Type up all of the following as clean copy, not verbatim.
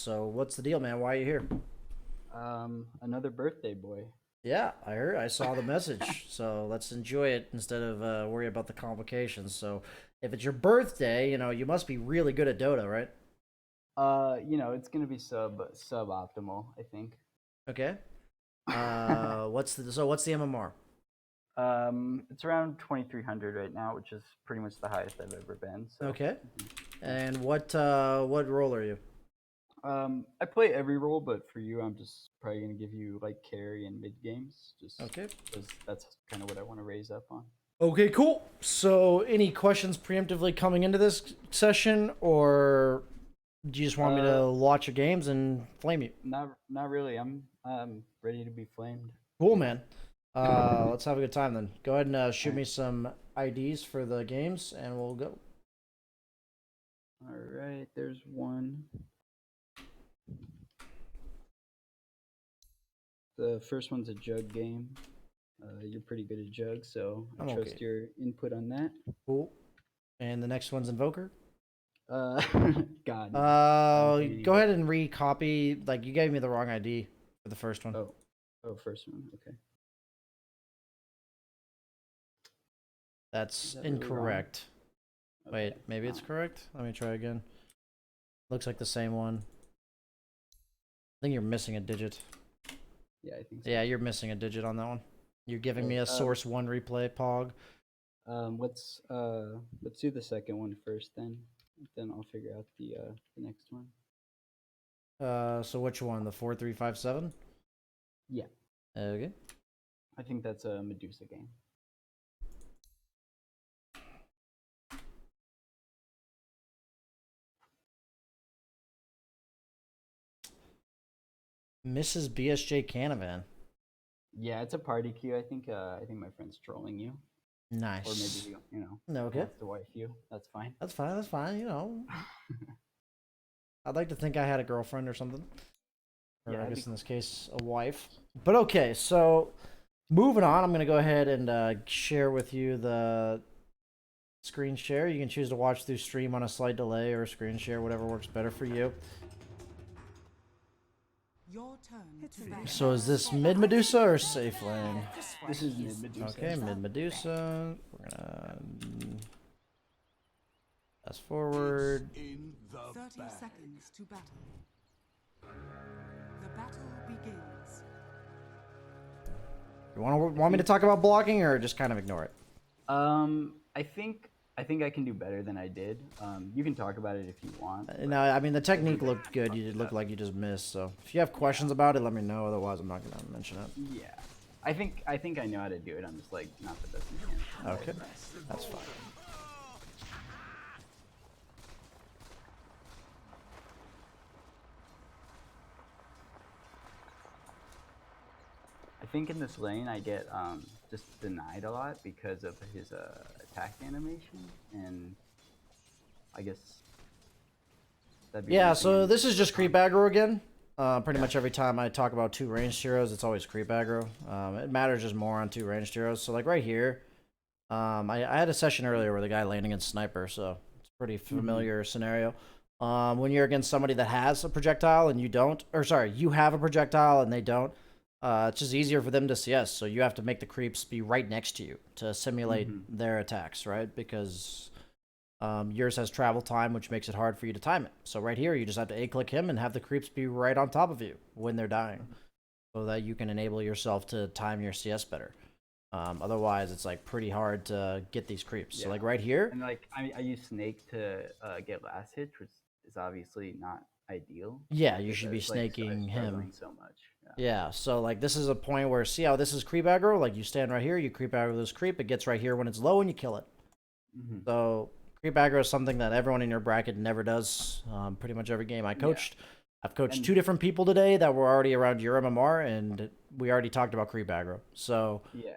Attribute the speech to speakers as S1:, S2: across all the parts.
S1: So what's the deal, man? Why are you here?
S2: Another birthday boy.
S1: Yeah, I heard. I saw the message. So let's enjoy it instead of worry about the complications. So if it's your birthday, you must be really good at Dota, right?
S2: It's gonna be suboptimal, I think.
S1: Okay. What's the MMR?
S2: It's around 2300 right now, which is pretty much the highest I've ever been. So,
S1: Okay.
S2: yeah.
S1: And what role are you?
S2: I play every role, but for you, I'm just probably gonna give you like carry and mid games, just
S1: Okay.
S2: because that's kind of what I want to raise up on.
S1: Okay, cool. So any questions preemptively coming into this session, or do you just want me
S2: Uh,
S1: to watch your games and flame you?
S2: not really. I'm ready to be flamed.
S1: Cool,
S2: Yeah.
S1: man. Let's have a good time then. Go ahead and
S2: All
S1: shoot
S2: right.
S1: me some IDs for the games, and we'll go.
S2: All right. There's one. The first one's a jug game. You're pretty good at jug, so I
S1: I'm okay.
S2: trust your input on that.
S1: Cool. And the next one's Invoker.
S2: Uh, God, no. I don't play any
S1: Go
S2: book.
S1: ahead and recopy. Like you gave me the wrong ID for the first one.
S2: Oh, first one. Okay. Is
S1: That's
S2: that really wrong?
S1: incorrect.
S2: Okay.
S1: Wait, maybe it's correct. Let me try again. Looks like the same one. I think you're missing a digit.
S2: Yeah, I think so.
S1: Yeah, you're missing a digit on that one. You're giving me
S2: Okay.
S1: a source one replay, Pog.
S2: Let's do the second one first, then I'll figure out the next one.
S1: So which one? The 4357?
S2: Yeah,
S1: Okay.
S2: I think that's a Medusa game.
S1: Mrs. BSJ Canavan.
S2: Yeah, it's a party queue. I think my friend's trolling you, or
S1: Nice.
S2: maybe
S1: No,
S2: he
S1: okay.
S2: wants to wife you. That's fine.
S1: That's fine. That's fine. I'd like to think I had a girlfriend or something. Or
S2: Yeah,
S1: I
S2: that'd be
S1: guess in this
S2: cool.
S1: case, a wife. But okay, so moving on, I'm going to go ahead and share with you the screen share. You can choose to watch through stream on a slight delay or screen share, whatever works better for you.
S3: Your turn to battle.
S1: So is this mid Medusa or safe lane?
S2: This is mid Medusa.
S1: Okay, mid Medusa. We're gonna fast forward.
S3: 30 seconds to battle. The battle begins.
S1: You want me to talk about blocking or just kind of ignore it?
S2: I think I can do better than I did. You can talk about it if you want.
S1: No, I mean the technique looked good. You looked like you just missed. So if you have questions about it, let me know. Otherwise, I'm not gonna mention it.
S2: Yeah, I think I know how to do it. I'm just like not the best mechanic.
S1: Okay, that's fine.
S2: I think in this lane I get just denied a lot because of his attack animation, and I guess that'd be
S1: Yeah,
S2: one thing
S1: so
S2: I'm
S1: this is just creep
S2: on.
S1: aggro again. Pretty much every time I talk about two ranged heroes, it's always creep aggro. It matters just more on two ranged heroes. So like right here, I had a session earlier where the guy landing against sniper, so it's a pretty familiar scenario. When you're against somebody that has a projectile and you don't, or sorry, you have a projectile and they don't, it's just easier for them to CS. So you have to make the creeps be right next to you to simulate their attacks, right? Because yours has travel time, which makes it hard for you to time it. So right here, you just have to A-click him and have the creeps be right on top of you when they're dying, so that you can enable yourself to time your CS better. Otherwise, it's like pretty hard to get these creeps.
S2: Yeah.
S1: So like right here,
S2: And like I use Snake to get last hit, which is obviously not ideal.
S1: yeah, you
S2: Because
S1: should be
S2: it's like
S1: snaking him.
S2: struggling so much. Yeah.
S1: Yeah, so like this is a point where see how this is creep aggro. Like you stand right here, you creep aggro this creep. It gets right here when it's low, and you kill it. So creep aggro is something that everyone in your bracket never does. Pretty much every game I coached. I've coached
S2: And-
S1: two different people today that were already around your MMR, and we already talked about creep aggro. So
S2: Yeah.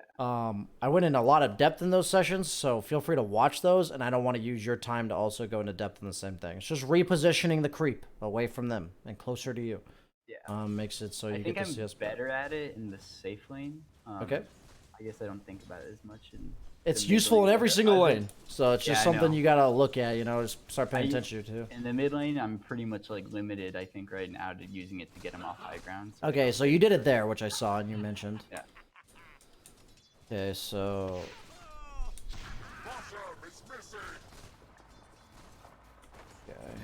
S1: I went in a lot of depth in those sessions, so feel free to watch those, and I don't want to use your time to also go into depth in the same thing. It's just repositioning the creep away from them and closer to you.
S2: Yeah.
S1: Makes it so
S2: I
S1: you
S2: think
S1: get the
S2: I'm
S1: CS
S2: better at it in the safe lane.
S1: Okay.
S2: I guess I don't think about it as much in
S1: It's
S2: mid
S1: useful in
S2: lane.
S1: every single
S2: I've been-
S1: lane. So it's just
S2: Yeah, I
S1: something
S2: know.
S1: you gotta look at, you know, just start paying
S2: I-
S1: attention to.
S2: In the mid lane, I'm pretty much like limited, I think, right now to using it to get him off high ground. So
S1: Okay, so you did it there, which I saw and you mentioned.
S2: yeah.
S1: Okay, so okay.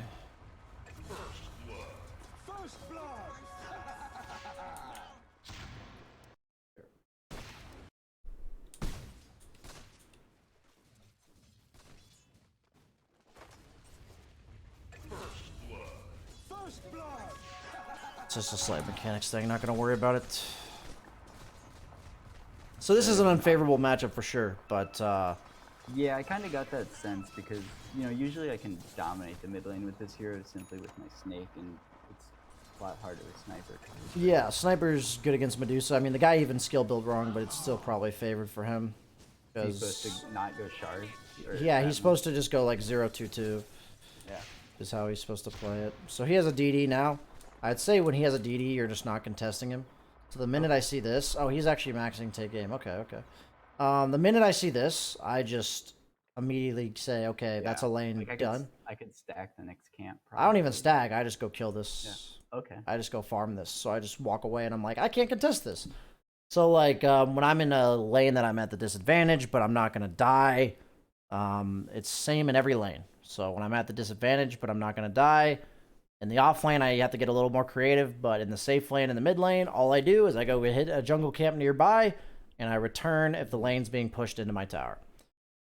S1: It's just a slight mechanics thing, not gonna worry about it. So this is an unfavorable matchup for sure, but
S2: Yeah, I kind of got that sense because, you know, usually I can dominate the mid lane with this hero simply with my snake, and it's a lot harder with sniper. 'cause it's-
S1: yeah, Sniper's good against Medusa. I mean, the guy even skill build wrong, but it's still probably favored for him.
S2: He's
S1: 'Cause-
S2: supposed to not go shard. or
S1: yeah, he's
S2: that-
S1: supposed to just go like 0-2-2
S2: Yeah.
S1: is how he's supposed to play it. So he has a DD now. I'd say when he has a DD, you're just not contesting him. So the minute I see this, oh, he's actually maxing take game. Okay, okay. The minute I see this, I just immediately say, okay, that's a
S2: Yeah,
S1: lane
S2: like
S1: done.
S2: I could stack the next camp.
S1: I don't even
S2: probably.
S1: stag. I just go kill this.
S2: Okay.
S1: I just go farm this. So I just walk away and I'm like, I can't contest this. So like when I'm in a lane that I'm at the disadvantage, but I'm not gonna die, it's same in every lane. So when I'm at the disadvantage, but I'm not gonna die. In the off lane, I have to get a little more creative, but in the safe lane and the mid lane, all I do is I go hit a jungle camp nearby, and I return if the lane's being pushed into my tower.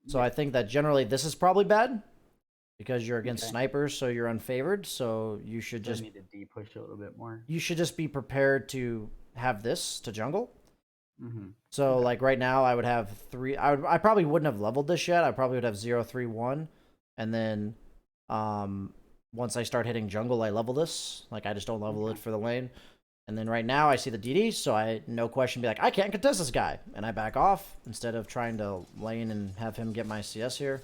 S1: So I think that generally this is probably bad because you're against
S2: Okay.
S1: snipers, so you're unfavored. So you should
S2: Just
S1: just
S2: need to D-push a little bit more.
S1: be prepared to have this to jungle.
S2: Mm-hmm.
S1: So like right now, I would have three. I probably wouldn't have leveled this yet. I probably would have 0, 3, 1, and then once I start hitting jungle, I level this. Like I just don't level it for the lane. And then right now I see the DD, so I no question be like, I can't contest this guy, and I back off instead of trying to lane and have him get my CS here.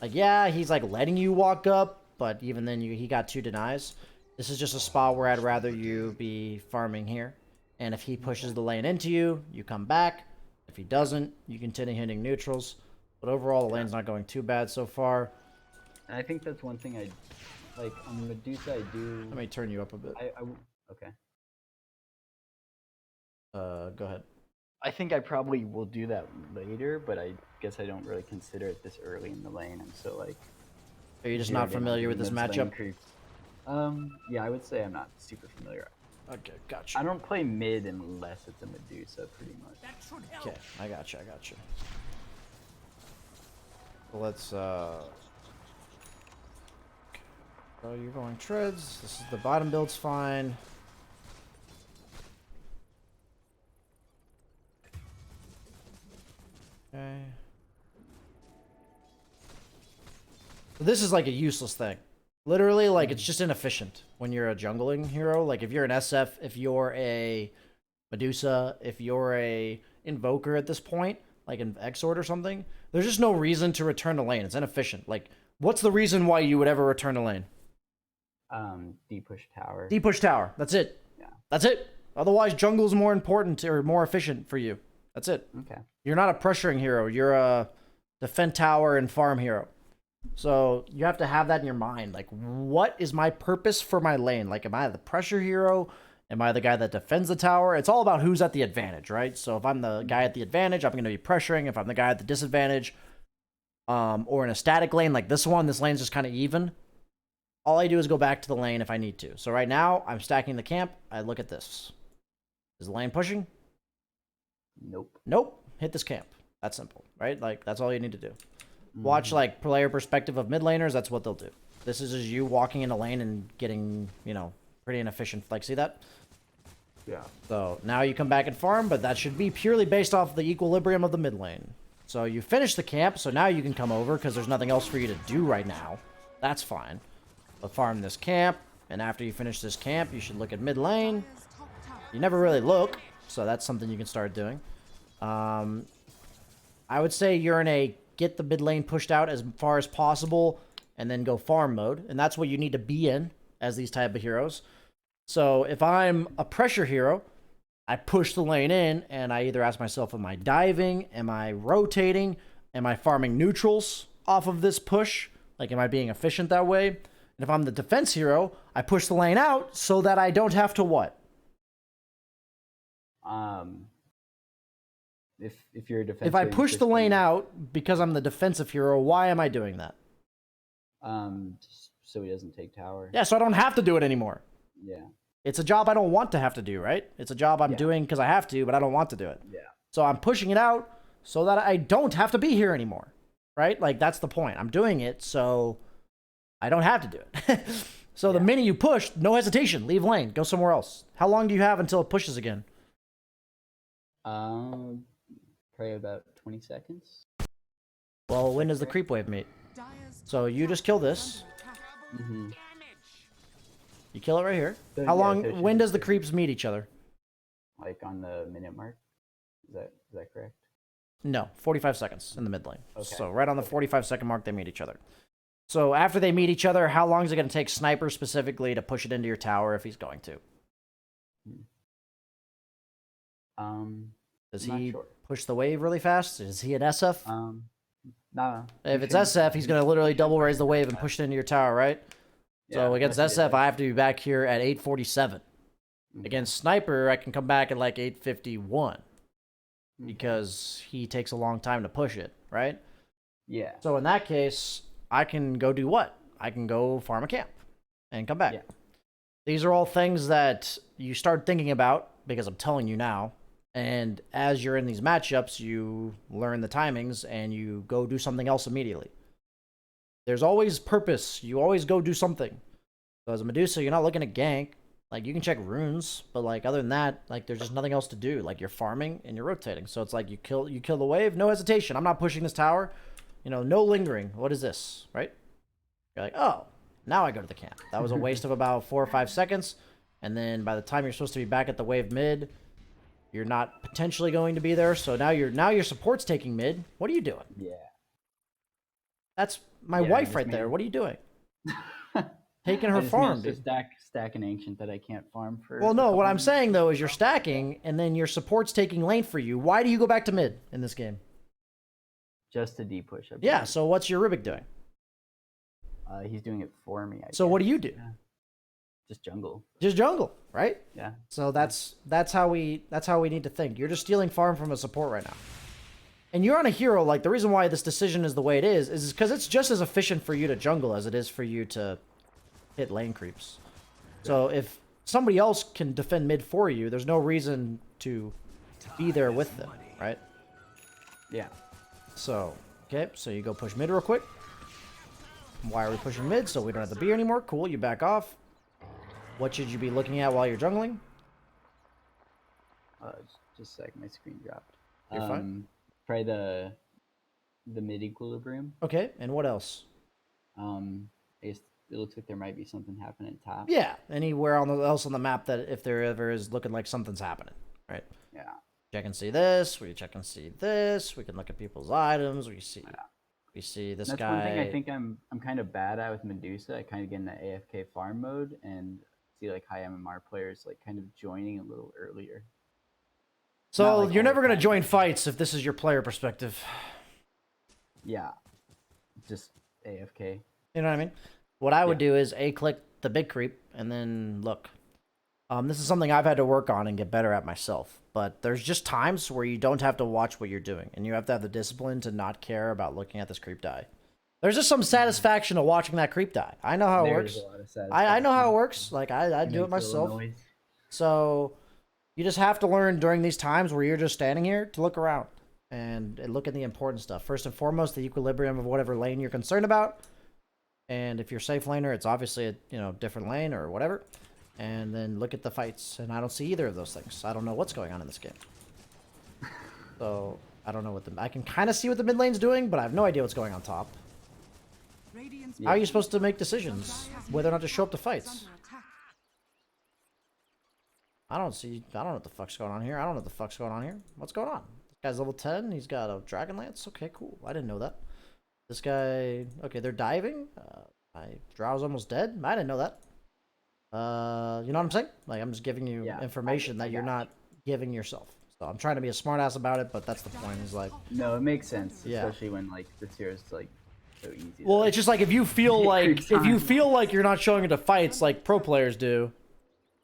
S1: Like yeah, he's like letting you walk up, but even then he got 2 denies. This is just a spot where I'd rather you be farming here. And if he pushes the lane into you, you come back. If he doesn't, you continue hitting neutrals. But overall, the lane's not going too bad so far.
S2: And I think that's one thing I like on Medusa. I do.
S1: Let me turn you up a bit.
S2: Okay.
S1: Go ahead.
S2: I think I probably will do that later, but I guess I don't really consider it this early in the lane. I'm so like.
S1: Are you just
S2: zeroed
S1: not
S2: in on
S1: familiar with this
S2: doing mid lane
S1: matchup?
S2: creeps. Yeah, I would say I'm not super familiar.
S1: Okay, gotcha.
S2: I don't play mid unless it's a Medusa, pretty much.
S1: Okay, I gotcha. Let's Oh, you're going treads. This is the bottom build's fine. Okay. This is like a useless thing. Literally, like, it's just inefficient when you're a jungling hero. Like, if you're an SF, if you're a Medusa, if you're a Invoker at this point, like an Exort or something, there's just no reason to return to lane. It's inefficient. Like, what's the reason why you would ever return to lane?
S2: D-push tower.
S1: D-push tower. That's it.
S2: Yeah.
S1: That's it. Otherwise, jungle's more important or more efficient for you. That's it.
S2: Okay.
S1: You're not a pressuring hero. You're a defend tower and farm hero. So you have to have that in your mind. Like, what is my purpose for my lane? Like, am I the pressure hero? Am I the guy that defends the tower? It's all about who's at the advantage, right? So if I'm the guy at the advantage, I'm going to be pressuring. If I'm the guy at the disadvantage, or in a static lane like this one, this lane's just kind of even. All I do is go back to the lane if I need to. So right now, I'm stacking the camp. I look at this. Is the lane pushing?
S2: Nope.
S1: Nope. Hit this camp. That's simple, right? Like, that's all you need to do. Watch, like, player perspective of mid laners. That's what they'll do. This is just you walking in a lane and getting, you know, pretty inefficient. Like, see that?
S2: Yeah.
S1: So now you come back and farm, but that should be purely based off the equilibrium of the mid lane. So you finish the camp, so now you can come over because there's nothing else for you to do right now. That's fine. But farm this camp, and after you finish this camp, you should look at mid lane.
S3: Dire's top tower
S1: You never really look, so that's something you can start doing. I would say you're in a get the mid lane pushed out as far as possible and then go farm mode, and that's what you need to be in as these type of heroes. So if I'm a pressure hero, I push the lane in, and I either ask myself, am I diving? Am I rotating? Am I farming neutrals off of this push? Like, am I being efficient that way? And if I'm the defense hero, I push the lane out so that I don't have to what?
S2: If you're a defense,
S1: If I push the lane out because I'm the defensive hero, why am I doing that?
S2: just so he doesn't take tower.
S1: Yeah, so I don't have to do it anymore.
S2: Yeah.
S1: It's a job I don't want to have to do, right? It's a job I'm
S2: Yeah.
S1: doing because I have to, but I don't want to do it.
S2: Yeah.
S1: So I'm pushing it out so that I don't have to be here anymore, right? Like, that's the point. I'm doing it so I don't have to do it. So the minute you push, no hesitation, leave lane, go somewhere else. How long do you have until it pushes again?
S2: Probably about 20 seconds.
S1: Well, when does the creep wave meet?
S3: Dire's
S1: So you just kill this.
S2: Mm-hmm.
S1: You kill it right here.
S2: So,
S1: How
S2: yeah,
S1: long?
S2: so
S1: When
S2: she's-
S1: does the creeps meet each other?
S2: Like on the minute mark. Is that correct?
S1: No, 45 seconds in the mid lane.
S2: Okay.
S1: So right on the 45-second mark, they meet each other. So after they meet each other, how long is it going to take Sniper specifically to push it into your tower if he's going to? Does
S2: Not
S1: he
S2: sure.
S1: push the wave really fast? Is he an SF?
S2: No.
S1: If it's SF, he's going to literally double raise the wave and push it into your tower, right? So against SF, I have to be back here at 847. Against Sniper, I can come back at like 851 because he takes a long time to push it, right?
S2: Yeah.
S1: So in that case, I can go do what? I can go farm a camp and come back.
S2: Yeah.
S1: These are all things that you start thinking about because I'm telling you now. And as you're in these matchups, you learn the timings and you go do something else immediately. There's always purpose. You always go do something. So as a Medusa, you're not looking at gank. Like, you can check runes, but like other than that, like there's just nothing else to do. Like, you're farming and you're rotating. So it's like you kill the wave, no hesitation. I'm not pushing this tower. You know, no lingering. What is this, right? You're like, oh, now I go to the camp. That was a waste of about 4 or 5 seconds. And then by the time you're supposed to be back at the wave mid, you're not potentially going to be there. So now your support's taking mid. What are you doing?
S2: Yeah.
S1: That's my
S2: Yeah, I
S1: wife
S2: just
S1: right there.
S2: mean-
S1: What are you doing? Taking her
S2: I just
S1: farm,
S2: managed
S1: dude.
S2: to stack an ancient that I can't farm for.
S1: Well,
S2: a
S1: no,
S2: couple
S1: what I'm
S2: minutes.
S1: saying though is you're stacking, and then your support's taking lane for you. Why do you go back to mid in this game?
S2: Just to D push.
S1: Yeah. So what's your Rubik doing?
S2: He's doing it for me.
S1: So what do you do?
S2: Just jungle.
S1: Just jungle, right?
S2: Yeah.
S1: So that's how we need to think. You're just stealing farm from a support right now. And you're on a hero. Like, the reason why this decision is the way it is because it's just as efficient for you to jungle as it is for you to hit lane creeps. So if somebody else can defend mid for you, there's no reason to be there with them, right?
S2: Yeah.
S1: So, okay, so you go push mid real quick. Why are we pushing mid? So we don't have to be here anymore. Cool, you back off. What should you be looking at while you're jungling?
S2: Just a sec, my screen dropped.
S1: You're fine.
S2: Try the mid equilibrium.
S1: Okay, and what else?
S2: I guess it looks like there might be something happening top.
S1: Yeah, anywhere else on the map that if there ever is looking like something's happening, right?
S2: Yeah.
S1: Check and see this. We check and see this. We can look at people's items. We see this
S2: That's
S1: guy.
S2: one thing I think I'm kind of bad at with Medusa. I kind of get in the AFK farm mode and see like high MMR players like kind of joining a little earlier.
S1: So
S2: not like
S1: you're
S2: all
S1: never
S2: the
S1: gonna
S2: time.
S1: join fights if this is your player perspective.
S2: Yeah. Just AFK.
S1: You know what I mean? What I would
S2: Yeah.
S1: do is click the big creep and then look. This is something I've had to work on and get better at myself. But there's just times where you don't have to watch what you're doing, and you have to have the discipline to not care about looking at this creep die. There's just some satisfaction to watching that creep die. I know how it works.
S2: There's a lot of
S1: I know how it
S2: satisfaction.
S1: works. Like I do it
S2: makes a little
S1: myself.
S2: noise.
S1: So you just have to learn during these times where you're just standing here to look around and look at the important stuff. First and foremost, the equilibrium of whatever lane you're concerned about. And if you're safe laner, it's obviously a different lane or whatever. And then look at the fights. And I don't see either of those things. I don't know what's going on in this game. So I don't know I can kind of see what the mid lane's doing, but I have no idea what's going on top.
S3: Radiant's
S1: How are you supposed to make decisions whether or not to show up to fights?
S3: under attack.
S1: I don't know what the fuck's going on here. I don't know what the fuck's going on here. What's going on? This guy's level 10. He's got a Dragon Lance. Okay, cool. I didn't know that. This guy... Okay, they're diving. My Drow's almost dead. I didn't know that. You know what I'm saying? Like, I'm just giving you
S2: Yeah,
S1: information
S2: I
S1: that you're
S2: got
S1: not giving yourself. So I'm trying to be a smartass about it, but that's the point. Is like,
S2: No, it makes sense,
S1: Yeah.
S2: especially when like this here is like so easy.
S1: well,
S2: to-
S1: it's just like if you feel
S2: Get
S1: like
S2: creeps
S1: if you
S2: on.
S1: feel like you're not showing up to fights like pro players do,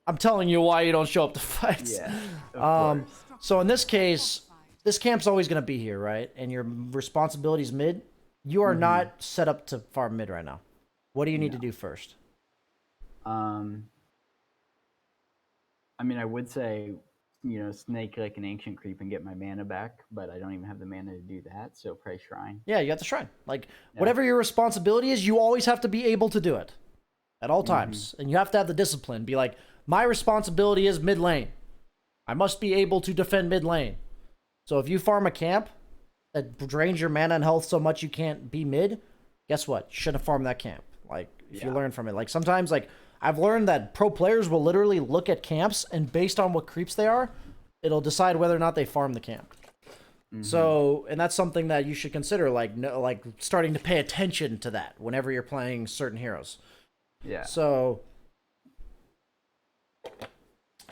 S1: I'm telling you why you don't show up to fights.
S2: yeah. Of
S1: Um,
S2: course.
S1: so in this case, this camp's always going to be here, right? And your responsibility's mid. You are not set up to farm mid right now. What do you need to do first?
S2: I mean, I would say, snake like an ancient creep and get my mana back, but I don't even have the mana to do that. So pray shrine.
S1: Yeah, you have to shrine. Like, whatever your responsibility is, you always have to be able to do it at all times. And you have to have the discipline. Be like, my responsibility is mid lane. I must be able to defend mid lane. So if you farm a camp that drains your mana and health so much you can't be mid, guess what? You shouldn't have farmed that camp. Like, if you learn from it. Like, sometimes, like, I've learned that pro players will literally look at camps, and based on what creeps they are, it'll decide whether or not they farm the camp. So, and that's something that you should consider, like, like starting to pay attention to that whenever you're playing certain heroes.
S2: Yeah.
S1: So,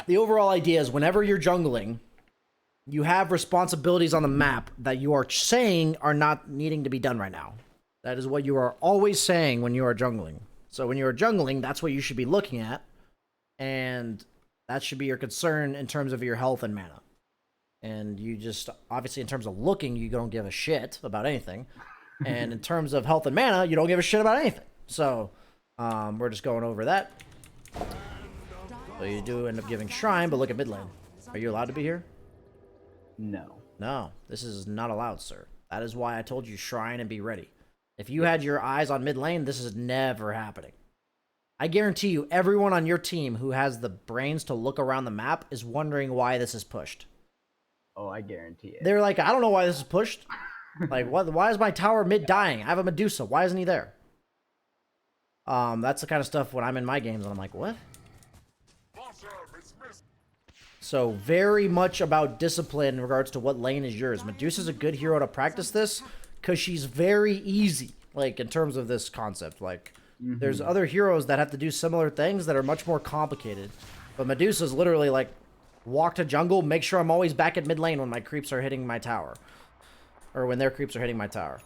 S1: the overall idea is whenever you're jungling, you have responsibilities on the map that you are saying are not needing to be done right now. That is what you are always saying when you are jungling. So when you are jungling, that's what you should be looking at. And that should be your concern in terms of your health and mana. And you just, obviously in terms of looking, you don't give a shit about anything. And in terms of health and mana, you don't give a shit about anything. So, we're just going over that. So you do end up giving shrine, but look at mid lane. Are you allowed to be here?
S2: No.
S1: No, this is not allowed, sir. That is why I told you shrine and be ready. If you had your eyes on mid lane, this is never happening. I guarantee you, everyone on your team who has the brains to look around the map is wondering why this is pushed.
S2: Oh, I guarantee it.
S1: They're like, I don't know why this is pushed. Like, what? Why is my tower mid dying? I have a Medusa. Why isn't he there? That's the kind of stuff when I'm in my games and I'm like, what? So very much about discipline in regards to what lane is yours. Medusa's a good hero to practice this because she's very easy, like in terms of this concept. Like there's other heroes that have to do similar things that are much more complicated. But Medusa's literally like walk to jungle, make sure I'm always back at mid lane when my creeps are hitting my tower. Or when their creeps are hitting my tower.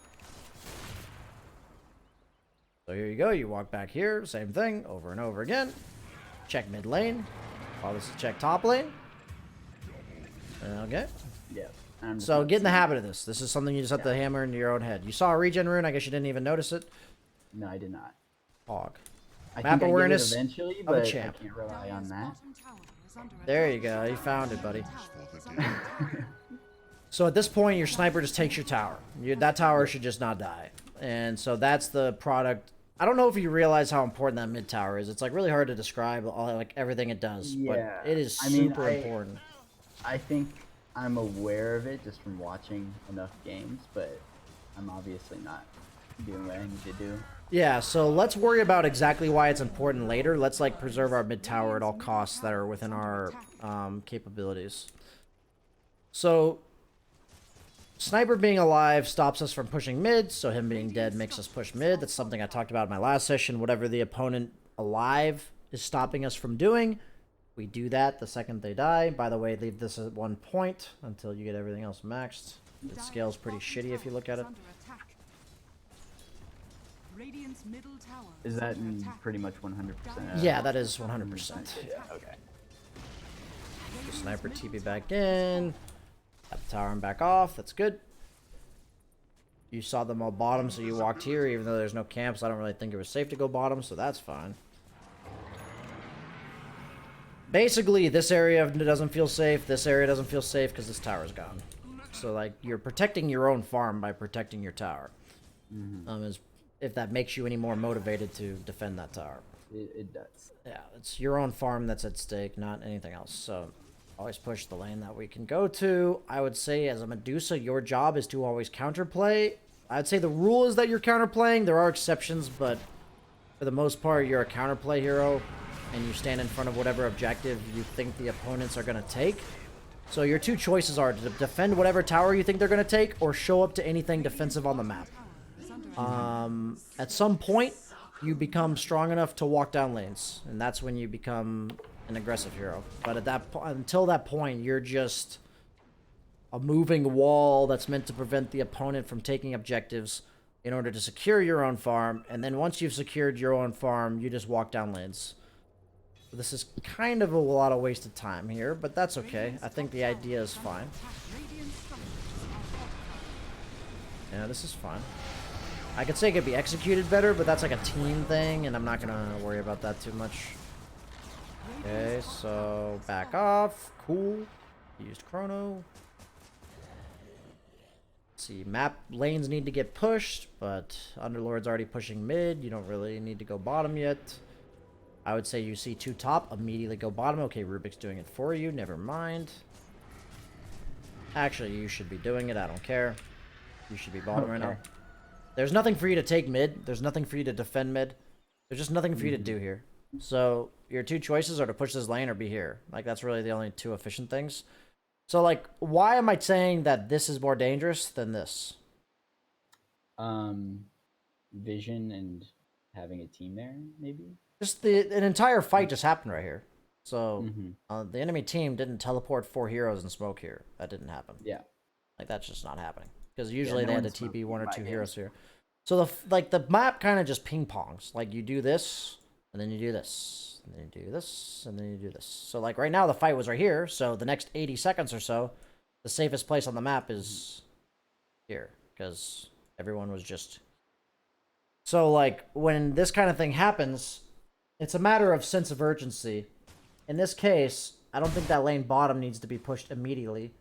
S1: So here you go, you walk back here, same thing, over and over again. Check mid lane. While this is check top lane. Okay.
S2: Yeah. I'm just
S1: So
S2: not
S1: get in the
S2: seeing-
S1: habit of this. This is something you just have to hammer into your own head. You saw a regen rune, I guess you didn't even notice it.
S2: No, I did not.
S1: Hog.
S2: I
S1: Map
S2: think
S1: awareness
S2: I get it eventually,
S1: of a
S2: but I
S1: champ.
S2: can't rely on that.
S1: There you go, you found it, buddy. So at this point, your sniper just takes your tower. That tower should just not die. And so that's the product. I don't know if you realize how important that mid tower is. It's like really hard to describe all like everything it does,
S2: Yeah,
S1: but it is
S2: I mean,
S1: super important.
S2: I think I'm aware of it just from watching enough games, but I'm obviously not doing what I need to do.
S1: Yeah, so let's worry about exactly why it's important later. Let's like preserve our mid tower at all costs that are within our capabilities. So Sniper being alive stops us from pushing mid, so him being dead makes us push mid. That's something I talked about in my last session. Whatever the opponent alive is stopping us from doing, we do that the second they die. By the way, leave this at 1 point until you get everything else maxed. It scales pretty shitty if you look at it.
S2: Is that in pretty much 100%?
S1: Yeah, that is 100%.
S2: Yeah, okay.
S1: The sniper TP back in. Got the tower and back off. That's good. You saw them all bottom, so you walked here, even though there's no camps. I don't really think it was safe to go bottom, so that's fine. Basically, this area doesn't feel safe. This area doesn't feel safe because this tower's gone. So, like, you're protecting your own farm by protecting your tower. If that makes you any more motivated to defend that tower.
S2: It does.
S1: Yeah, it's your own farm that's at stake, not anything else. So always push the lane that we can go to. I would say as a Medusa, your job is to always counterplay. I'd say the rule is that you're counterplaying. There are exceptions, but for the most part, you're a counterplay hero, and you stand in front of whatever objective you think the opponents are going to take. So your two choices are to defend whatever tower you think they're going to take, or show up to anything defensive on the map. At some point, you become strong enough to walk down lanes, and that's when you become an aggressive hero. But at that until that point, you're just a moving wall that's meant to prevent the opponent from taking objectives in order to secure your own farm. And then once you've secured your own farm, you just walk down lanes. This is kind of a lot of wasted time here, but that's okay. I think the idea is fine. Yeah, this is fine. I could say it could be executed better, but that's like a team thing, and I'm not gonna worry about that too much. Okay, so back off. Cool. Used chrono. Let's see, map lanes need to get pushed, but Underlord's already pushing mid. You don't really need to go bottom yet. I would say you see 2 top, immediately go bottom. Okay, Rubik's doing it for you. Never mind. Actually, you should be doing it. I don't care. You should be bottom right now. There's nothing for you to take mid. There's nothing for you to defend mid. There's just nothing for you to do here. So your 2 choices are to push this lane or be here. Like, that's really the only 2 efficient things. So, like, why am I saying that this is more dangerous than this?
S2: Vision and having a team there, maybe?
S1: Just an entire fight just happened right here. So the enemy team didn't teleport 4 heroes and smoke here. That didn't happen.
S2: Yeah.
S1: Like, that's just not happening. Because usually they had to TP 1 or 2
S2: game.
S1: heroes here. So the map kind of just ping pongs. Like, you do this, and then you do this, and then you do this, and then you do this. So like right now the fight was right here. So the next 80 seconds or so, the safest place on the map is here, because everyone was just. So like when this kind of thing happens, it's a matter of sense of urgency. In this case, I don't think that lane bottom needs to be pushed immediately.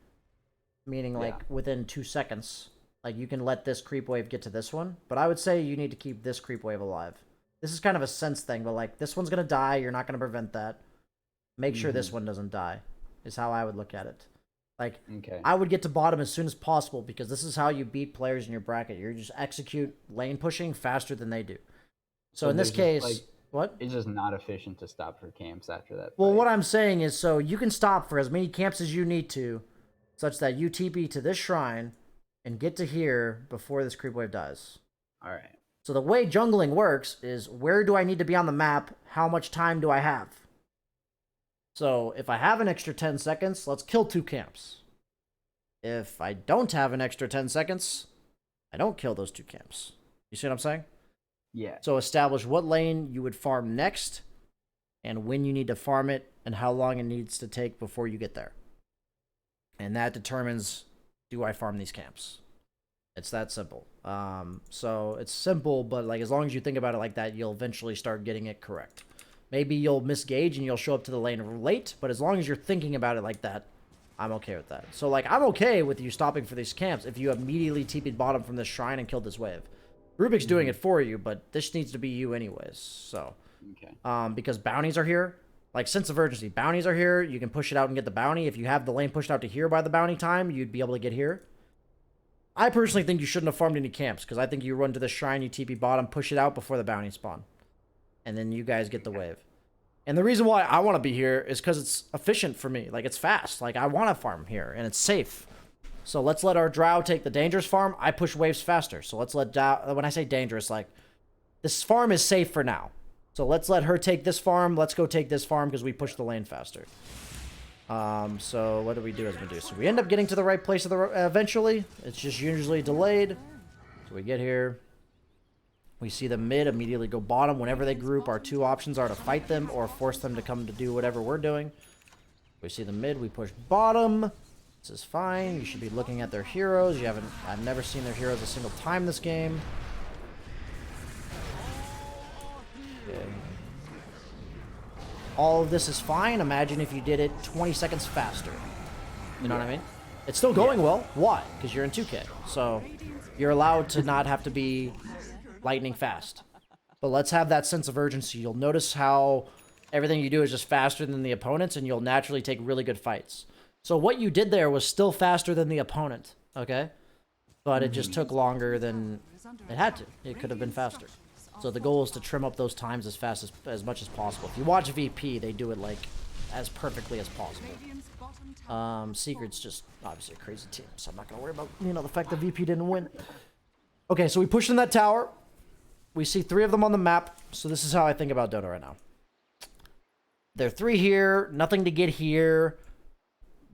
S1: Meaning, like, within 2 seconds. Like, you can let this creep wave get to this one. But I would say you need to keep this creep wave alive. This is kind of a sense thing, but, like, this one's gonna die. You're not gonna prevent that. Make sure this one doesn't die, is how I would look at it. Like, I would get to bottom as soon as possible, because this is how you beat players in your bracket. You just execute lane pushing faster than they do. So in this case...
S2: Like,
S1: what?
S2: It's just not efficient to stop for camps after that.
S1: Well, what I'm saying is, so you can stop for as many camps as you need to, such that you TP to this shrine and get to here before this creep wave dies.
S2: Alright.
S1: So the way jungling works is, where do I need to be on the map? How much time do I have? So if I have an extra 10 seconds, let's kill 2 camps. If I don't have an extra 10 seconds, I don't kill those 2 camps. You see what I'm saying?
S2: Yeah.
S1: So establish what lane you would farm next, and when you need to farm it, and how long it needs to take before you get there. And that determines, do I farm these camps? It's that simple. So it's simple, but like as long as you think about it like that, you'll eventually start getting it correct. Maybe you'll misgauge and you'll show up to the lane late, but as long as you're thinking about it like that, I'm okay with that. So like I'm okay with you stopping for these camps if you immediately TP'd bottom from this shrine and killed this wave. Rubik's doing it for you, but this needs to be you anyways. So, because bounties are here, like sense of urgency. Bounties are here. You can push it out and get the bounty. If you have the lane pushed out to here by the bounty time, you'd be able to get here. I personally think you shouldn't have farmed any camps, because I think you run to the shrine, you TP bottom, push it out before the bounty spawn, and then you guys get the wave. And the reason why I want to be here is because it's efficient for me. Like, it's fast. Like, I want to farm here, and it's safe. So let's let our Drow take the dangerous farm. I push waves faster. So let's let Drow... When I say dangerous, like, this farm is safe for now. So let's let her take this farm. Let's go take this farm because we push the lane faster. So what do we do as Medusa? We end up getting to the right place eventually. It's just usually delayed. So we get here. We see the mid immediately go bottom. Whenever they group, our 2 options are to fight them or force them to come to do whatever we're doing. We see the mid. We push bottom. This is fine. You should be looking at their heroes. I've never seen their heroes a single time this game. Okay. All of this is fine. Imagine if you did it 20 seconds faster. You know what I mean? It's still going well. Why? Because you're in 2K. So you're allowed to not have to be lightning fast. But let's have that sense of urgency. You'll notice how everything you do is just faster than the opponents, and you'll naturally take really good fights. So what you did there was still faster than the opponent, okay? But it just took longer than it had to. It could have been faster. So the goal is to trim up those times as much as possible. If you watch VP, they do it like as perfectly as possible. Secret's just obviously a crazy team, so I'm not gonna worry about the fact that VP didn't win. Okay, so we pushed in that tower. We see 3 of them on the map. So this is how I think about Dota right now. There are 3 here, nothing to get here.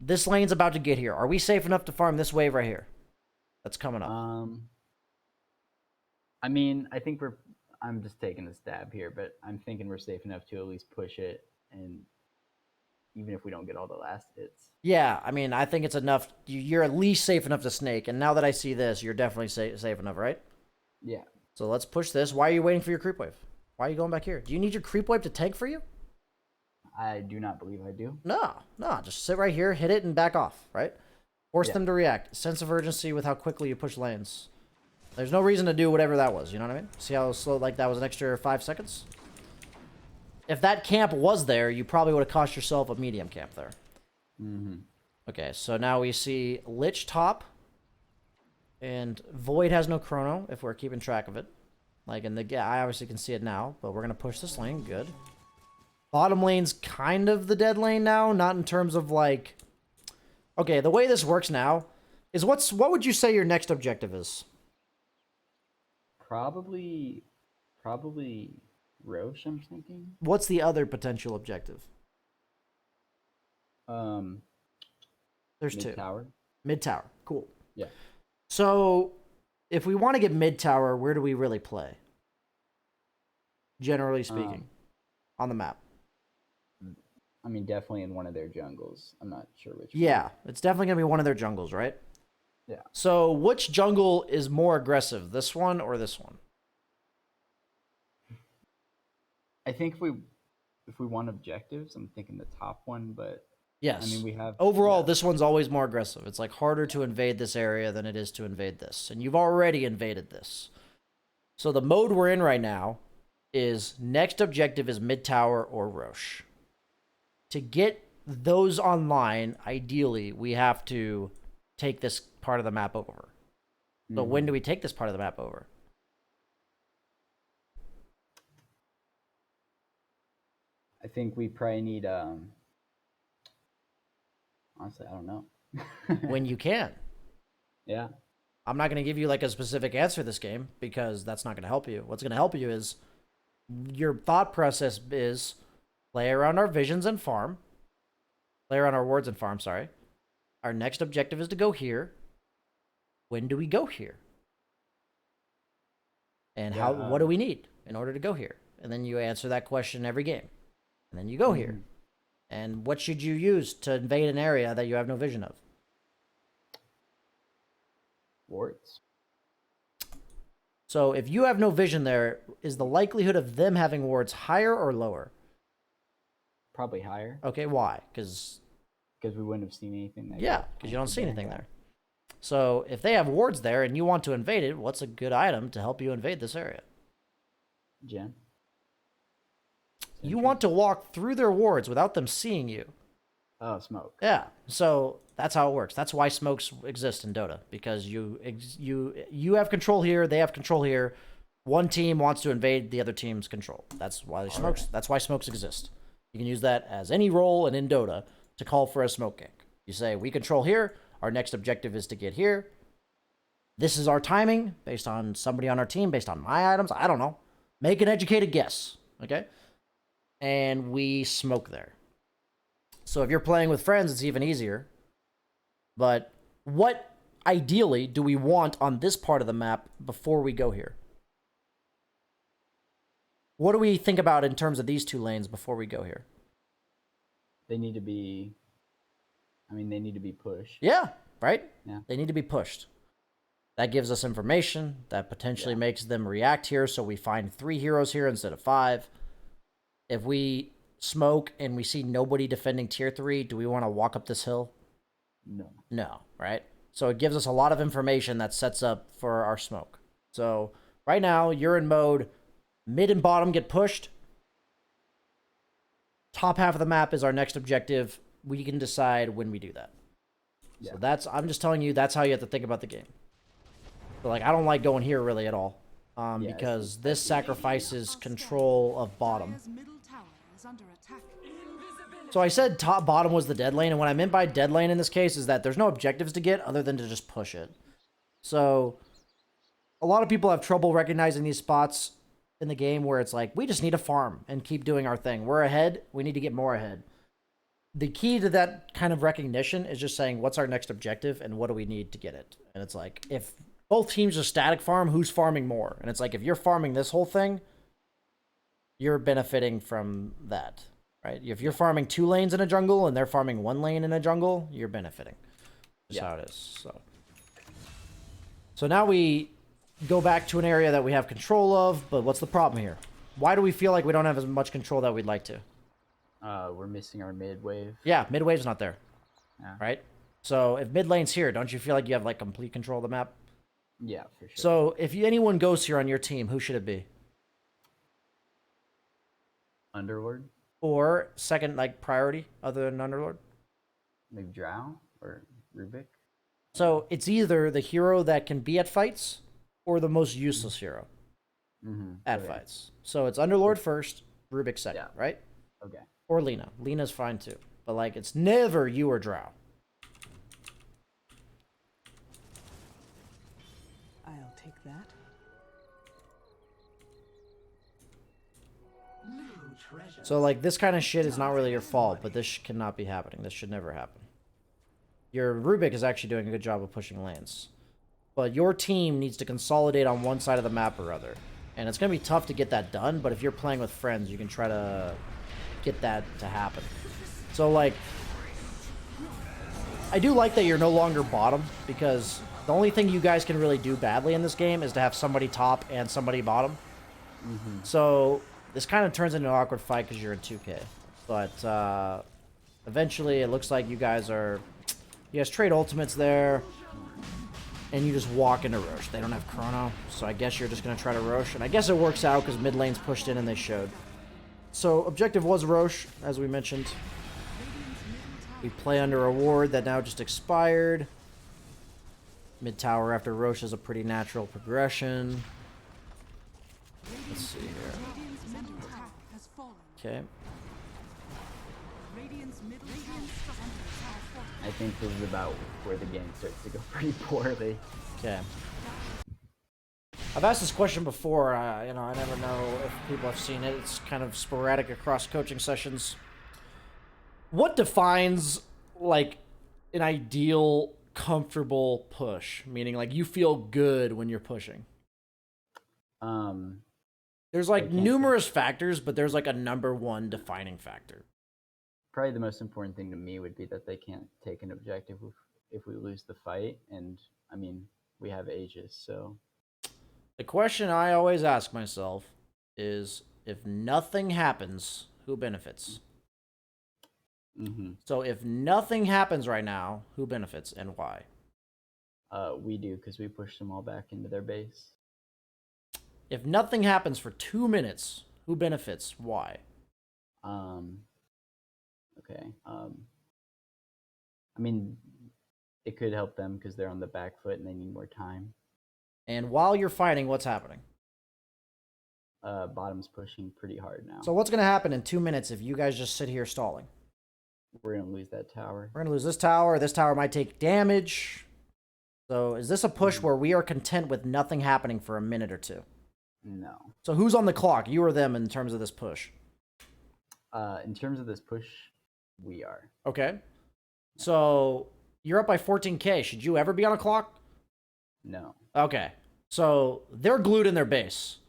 S1: This lane's about to get here. Are we safe enough to farm this wave right here? That's coming up.
S2: I mean, I think I'm just taking a stab here, but I'm thinking we're safe enough to at least push it, and even if we don't get all the last hits.
S1: Yeah, I mean, I think it's enough. You're at least safe enough to snake. And now that I see this, you're definitely safe enough, right?
S2: Yeah.
S1: So let's push this. Why are you waiting for your creep wave? Why are you going back here? Do you need your creep wave to tank for you?
S2: I do not believe I do.
S1: No. Just sit right here, hit it, and back off, right? Force
S2: Yeah.
S1: them to react. Sense of urgency with how quickly you push lanes. There's no reason to do whatever that was, you know what I mean? See how slow, like, that was an extra 5 seconds? If that camp was there, you probably would have cost yourself a medium camp there.
S2: Mm-hmm.
S1: Okay, so now we see Lich top. And Void has no chrono, if we're keeping track of it. Like, I obviously can see it now, but we're going to push this lane. Good. Bottom lane's kind of the dead lane now, not in terms of, like... Okay, the way this works now is what would you say your next objective is?
S2: Probably Roche, I'm thinking.
S1: What's the other potential objective? There's two.
S2: Tower.
S1: Mid tower. Cool.
S2: Yeah.
S1: So, if we want to get mid tower, where do we really play? Generally speaking, on the map.
S2: I mean, definitely in one of their jungles. I'm not sure which.
S1: Yeah, it's definitely going to be one of their jungles, right?
S2: Yeah.
S1: So, which jungle is more aggressive, this one or this one?
S2: I think if we want objectives, I'm thinking the top one, but
S1: Yes.
S2: I mean, we have
S1: Overall,
S2: yeah.
S1: this one's always more aggressive. It's like harder to invade this area than it is to invade this. And you've already invaded this. So the mode we're in right now is next objective is mid tower or Roche. To get those online, ideally, we have to take this part of the map over. So when do we take this part of the map over?
S2: I think we probably need honestly, I don't know.
S1: When you can.
S2: Yeah.
S1: I'm not going to give you like a specific answer this game because that's not going to help you. What's going to help you is your thought process is play around our visions and farm. Play around our wards and farm, sorry. Our next objective is to go here. When do we go here? And what do we need in order to go here? And then you answer that question every game. And then you go here. And what should you use to invade an area that you have no vision of?
S2: Wards.
S1: So if you have no vision there, is the likelihood of them having wards higher or lower?
S2: Probably higher.
S1: Okay, why? Because
S2: we wouldn't have seen anything there.
S1: Yeah, because you don't see anything there. So if they have wards there and you want to invade it, what's a good item to help you invade this area?
S2: Gem.
S1: You want to walk through their wards without them seeing you.
S2: Oh, smoke.
S1: Yeah, so that's how it works. That's why smokes exist in Dota, because you have control here, they have control here. One team wants to invade the other team's control. That's why smokes. Right. That's why smokes exist. You can use that as any role and in Dota to call for a smoke gank. You say we control here. Our next objective is to get here. This is our timing based on somebody on our team, based on my items. I don't know. Make an educated guess. Okay. And we smoke there. So if you're playing with friends, it's even easier. But what ideally do we want on this part of the map before we go here? What do we think about in terms of these two lanes before we go here?
S2: They need to be... they need to be pushed.
S1: Yeah, right?
S2: Yeah.
S1: They need to be pushed. That gives us information. That potentially makes them react here, so we find 3 heroes here instead of 5. If we smoke and we see nobody defending tier 3, do we want to walk up this hill?
S2: No.
S1: No, right? So it gives us a lot of information that sets up for our smoke. So right now, you're in mode mid and bottom get pushed. Top half of the map is our next objective. We can decide when we do that. Yeah. So I'm just telling you, that's how you have to think about the game. But like, I don't like going here really at all. Because this sacrifices control of bottom. So I said top bottom was the dead lane, and what I meant by dead lane in this case is that there's no objectives to get other than to just push it. So a lot of people have trouble recognizing these spots in the game where it's like, we just need to farm and keep doing our thing. We're ahead, we need to get more ahead. the key to that kind of recognition is just saying, what's our next objective and what do we need to get it? And it's like, if both teams just static farm, who's farming more? And it's like, if you're farming this whole thing, you're benefiting from that, right? If you're farming 2 lanes in a jungle and they're farming 1 lane in a jungle, you're benefiting. That's how it is. So now we go back to an area that we have control of, but what's the problem here? Why do we feel like we don't have as much control that we'd like to?
S2: We're missing our mid wave.
S1: Yeah, mid wave's not there.
S2: Yeah.
S1: Right? So if mid lane's here, don't you feel like you have like complete control of the map?
S2: Yeah, for sure.
S1: So if anyone goes here on your team, who should it be?
S2: Underlord,
S1: Or second like priority other than Underlord?
S2: maybe Drow or Rubik.
S1: So it's either the hero that can be at fights or the most useless hero at
S2: Okay.
S1: fights. So it's Underlord first, Rubik second,
S2: Yeah.
S1: right?
S2: Okay.
S1: Or Lina. Lina's fine too. But like it's never you or Drow.
S3: I'll take that.
S1: So like this kind of shit is not really your fault, but this cannot be happening. This should never happen. Your Rubik is actually doing a good job of pushing lanes. But your team needs to consolidate on one side of the map or other. And it's going to be tough to get that done, but if you're playing with friends, you can try to get that to happen. So like, I do like that you're no longer bottom, because the only thing you guys can really do badly in this game is to have somebody top and somebody bottom. So this kind of turns into an awkward fight because you're in 2K. But eventually it looks like you guys trade ultimates there, and you just walk into Roche. They don't have Chrono, so I guess you're just going to try to Roche. And I guess it works out because mid lane's pushed in and they showed. So objective was Roche, as we mentioned. We play under a ward that now just expired. Mid tower after Roche is a pretty natural progression. Let's see here.
S3: Radiant's middle tower has fallen.
S1: Okay.
S3: Radiant's middle tower has fallen.
S2: I think this is about where the game starts to go pretty poorly.
S1: Okay. I've asked this question before. I never know if people have seen it. It's kind of sporadic across coaching sessions. What defines like an ideal, comfortable push? Meaning, like you feel good when you're pushing. There's like numerous factors, but there's like a number one defining factor.
S2: Probably the most important thing to me would be that they can't take an objective if we lose the fight. And I mean, we have Aegis, so
S1: The question I always ask myself is, if nothing happens, who benefits? So if nothing happens right now, who benefits and why?
S2: we do, because we pushed them all back into their base.
S1: If nothing happens for 2 minutes, who benefits? Why?
S2: Okay. I mean, it could help them because they're on the back foot and they need more time.
S1: And while you're fighting, what's happening?
S2: Bottom's pushing pretty hard now.
S1: So what's going to happen in 2 minutes if you guys just sit here stalling?
S2: We're gonna lose that tower.
S1: We're going to lose this tower. This tower might take damage. So is this a push where we are content with nothing happening for a minute or two?
S2: No.
S1: So who's on the clock? You or them in terms of this push?
S2: In terms of this push, we are.
S1: Okay. So you're up by 14K. Should you ever be on a clock?
S2: No.
S1: Okay. So they're glued in their base.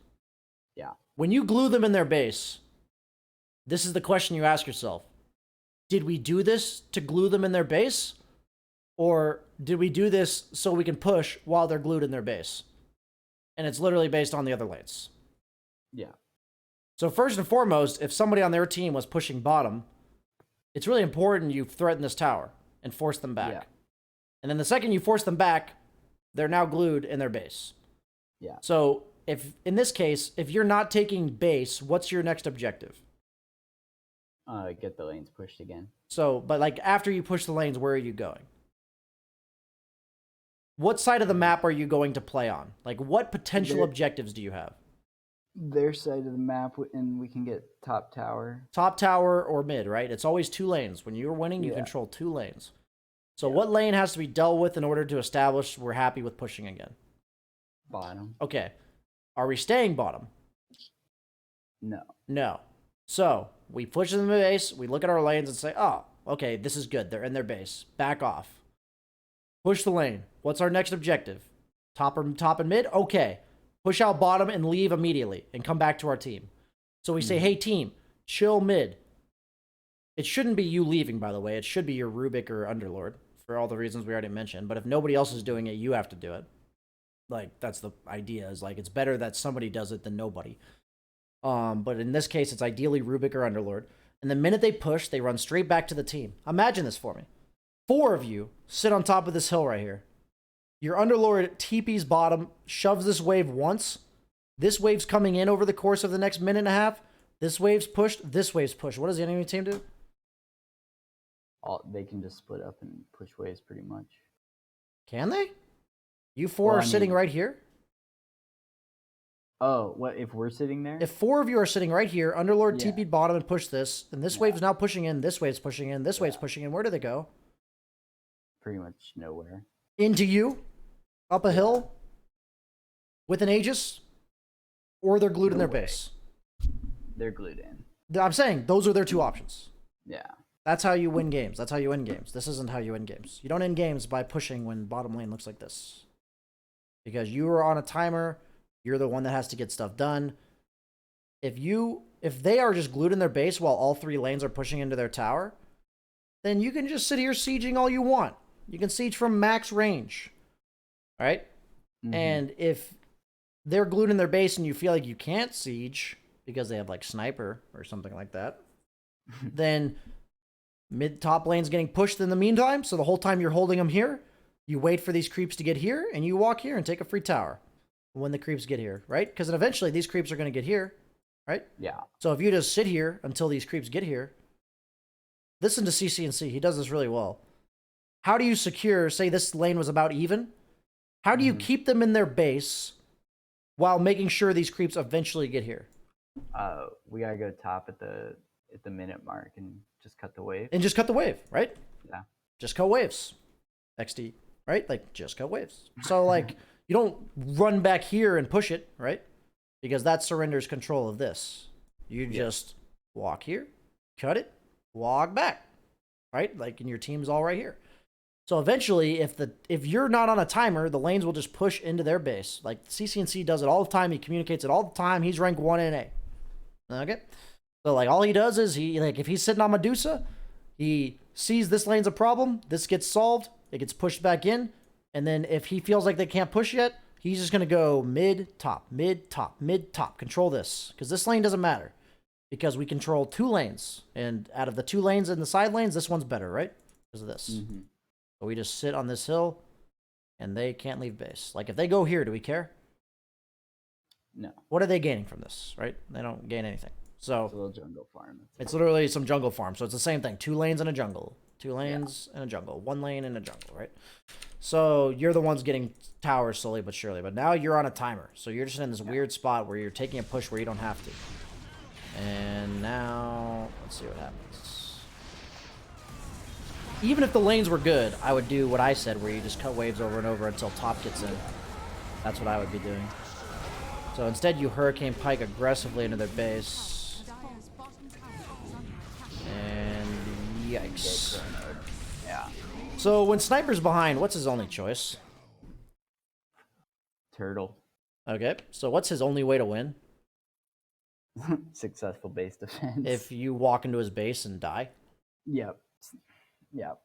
S2: Yeah.
S1: When you glue them in their base, this is the question you ask yourself. Did we do this to glue them in their base? Or did we do this so we can push while they're glued in their base? And it's literally based on the other lanes.
S2: Yeah.
S1: So first and foremost, if somebody on their team was pushing bottom, it's really important you threaten this tower and force them back.
S2: Yeah.
S1: And then the second you force them back, they're now glued in their base.
S2: Yeah.
S1: So if in this case, if you're not taking base, what's your next objective?
S2: Get the lanes pushed again.
S1: So, but like after you push the lanes, where are you going? What side of the map are you going to play on? Like what potential objectives do you have?
S2: Their side of the map, and we can get top tower.
S1: Top tower or mid, right? It's always 2 lanes. When you're winning, you control 2 lanes. So what lane has to be dealt with in order to establish we're happy with pushing again?
S2: Bottom.
S1: Okay. Are we staying bottom?
S2: No.
S1: No. So we push in the base, we look at our lanes and say, oh, Okay, this is good. They're in their base. Back off. Push the lane. What's our next objective? Top and mid? Okay. Push out bottom and leave immediately and come back to our team. So we say, hey, team, chill mid. It shouldn't be you leaving, by the way. It should be your Rubik or Underlord for all the reasons we already mentioned. But if nobody else is doing it, you have to do it. Like, that's the idea. Is like, it's better that somebody does it than nobody. But in this case, it's ideally Rubik or Underlord. And the minute they push, they run straight back to the team. Imagine this for me. 4 of you sit on top of this hill right here. Your Underlord TP's bottom, shoves this wave once. This wave's coming in over the course of the next minute and a half. This wave's pushed. This wave's pushed. What does the enemy team do?
S2: They can just split up and push waves pretty much.
S1: Can they? You 4
S2: Well,
S1: are
S2: I
S1: sitting
S2: mean-
S1: right here.
S2: Oh, what if we're sitting there?
S1: If 4 of you are sitting right here, Underlord
S2: Yeah.
S1: TP'd bottom and pushed this, and this wave's now pushing in, this wave's pushing in, this wave's pushing in. Where do they go?
S2: Pretty much nowhere.
S1: Into you? Up a hill? With an Aegis? Or they're glued in their
S2: No way.
S1: base?
S2: They're glued in.
S1: I'm saying those are their 2 options.
S2: Yeah.
S1: That's how you win games. That's how you win games. This isn't how you win games. You don't end games by pushing when bottom lane looks like this. Because you are on a timer, you're the one that has to get stuff done. If they are just glued in their base while all 3 lanes are pushing into their tower, then you can just sit here sieging all you want. You can siege from max range. All right?
S2: Mhm.
S1: And if they're glued in their base and you feel like you can't siege because they have like sniper or something like that, then mid top lane's getting pushed in the meantime. So the whole time you're holding them here, you wait for these creeps to get here and you walk here and take a free tower when the creeps get here, right? Because eventually these creeps are going to get here, right?
S2: Yeah.
S1: So if you just sit here until these creeps get here, listen to CCNC. He does this really well. How do you secure, say this lane was about even? How do you keep them in their base while making sure these creeps eventually get here?
S2: We gotta go top at the minute mark and just cut the wave.
S1: And just cut the wave, right?
S2: Yeah.
S1: Just cut waves. XD, right? Like, just cut waves. So, like, you don't run back here and push it, right? Because that surrenders control of this. You just walk here, cut it, walk back, right? Like, and your team's all right here. So eventually, if you're not on a timer, the lanes will just push into their base. Like, CCNC does it all the time. He communicates it all the time. He's rank 1 NA. Okay? So, like, all he does is, if he's sitting on Medusa, he sees this lane's a problem, this gets solved, it gets pushed back in, and then if he feels like they can't push yet, he's just going to go mid, top, mid, top, mid, top. Control this. Because this lane doesn't matter. Because we control 2 lanes. And out of the 2 lanes and the side lanes, this one's better, right? Because of this.
S2: Mm-hmm.
S1: So we just sit on this hill, and they can't leave base. Like, if they go here, do we care?
S2: No.
S1: What are they gaining from this, right? They don't gain anything. So
S2: It's a little jungle farm.
S1: it's literally some jungle farm. So it's the same thing. 2 lanes and a jungle. 2 lanes and a jungle. 1 lane and a jungle, right? So you're the ones getting towers slowly but surely. But now you're on a timer. So you're just in this weird spot where you're taking a push where you don't have to. And now, let's see what happens. Even if the lanes were good, I would do what I said, where you just cut waves over and over until top gets in. That's what I would be doing. So instead, you Hurricane Pike aggressively into their base.
S3: Dire's bottom tower is under attack.
S1: And yikes.
S2: Yeah.
S1: So when Sniper's behind, what's his only choice?
S2: Turtle.
S1: Okay, so what's his only way to win?
S2: Successful base defense.
S1: If you walk into his base and die?
S2: Yep. Yep.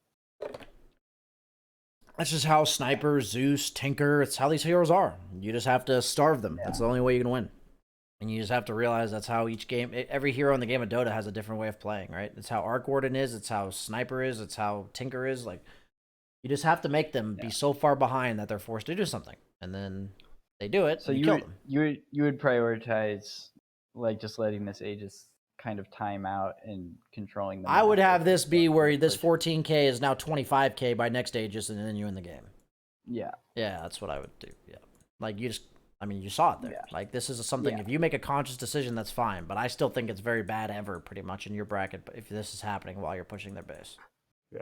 S1: That's just how Sniper, Zeus, Tinker, it's how these heroes are. You just have to starve them. That's the only way you can win. And you just have to realize that's how each game, every hero in the game of Dota has a different way of playing, right? It's how Arc Warden is, it's how Sniper is, it's how Tinker is. Like, you just have to make them be so far behind that they're forced to do something. And then they do it,
S2: So
S1: and you
S2: you
S1: kill
S2: would,
S1: them.
S2: you would prioritize like just letting this Aegis kind of time out and controlling them.
S1: I would have
S2: after
S1: this be where this
S2: push.
S1: 14k is now 25k by next Aegis, and then you win the game.
S2: Yeah.
S1: Yeah, that's what I would do. Yeah. Like, you just, I mean, you saw it there.
S2: Yeah.
S1: Like, this is something,
S2: Yeah.
S1: if you make a conscious decision, that's fine. But I still think it's very bad ever, pretty much, in your bracket, if this is happening while you're pushing their base.
S2: Yeah.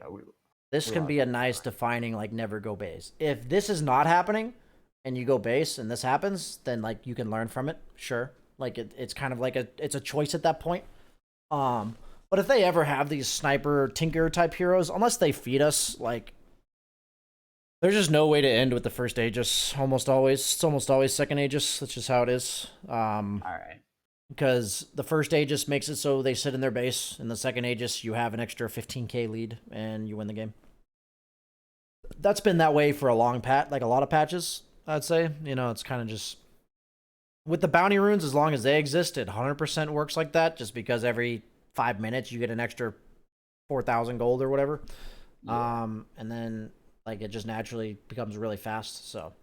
S1: This
S2: We
S1: can
S2: lost
S1: be a nice defining, like, never go base. If this is not happening, and you go base, and this happens, then, like, you can learn from it, sure. Like, it's kind of like it's a choice at that point. But if they ever have these sniper tinker type heroes, unless they feed us, like, there's just no way to end with the first Aegis. Almost always, it's almost always second Aegis. That's just how it is.
S2: All right.
S1: Because the first Aegis makes it so they sit in their base, and the second Aegis you have an extra 15k lead and you win the game. That's been that way for a long like a lot of patches, I'd say. You know, it's kind of just with the bounty runes, as long as they exist, it 100% works like that. Just because every 5 minutes you get an extra 4,000 gold or whatever,
S2: Yeah.
S1: and then like it just naturally becomes really fast. So.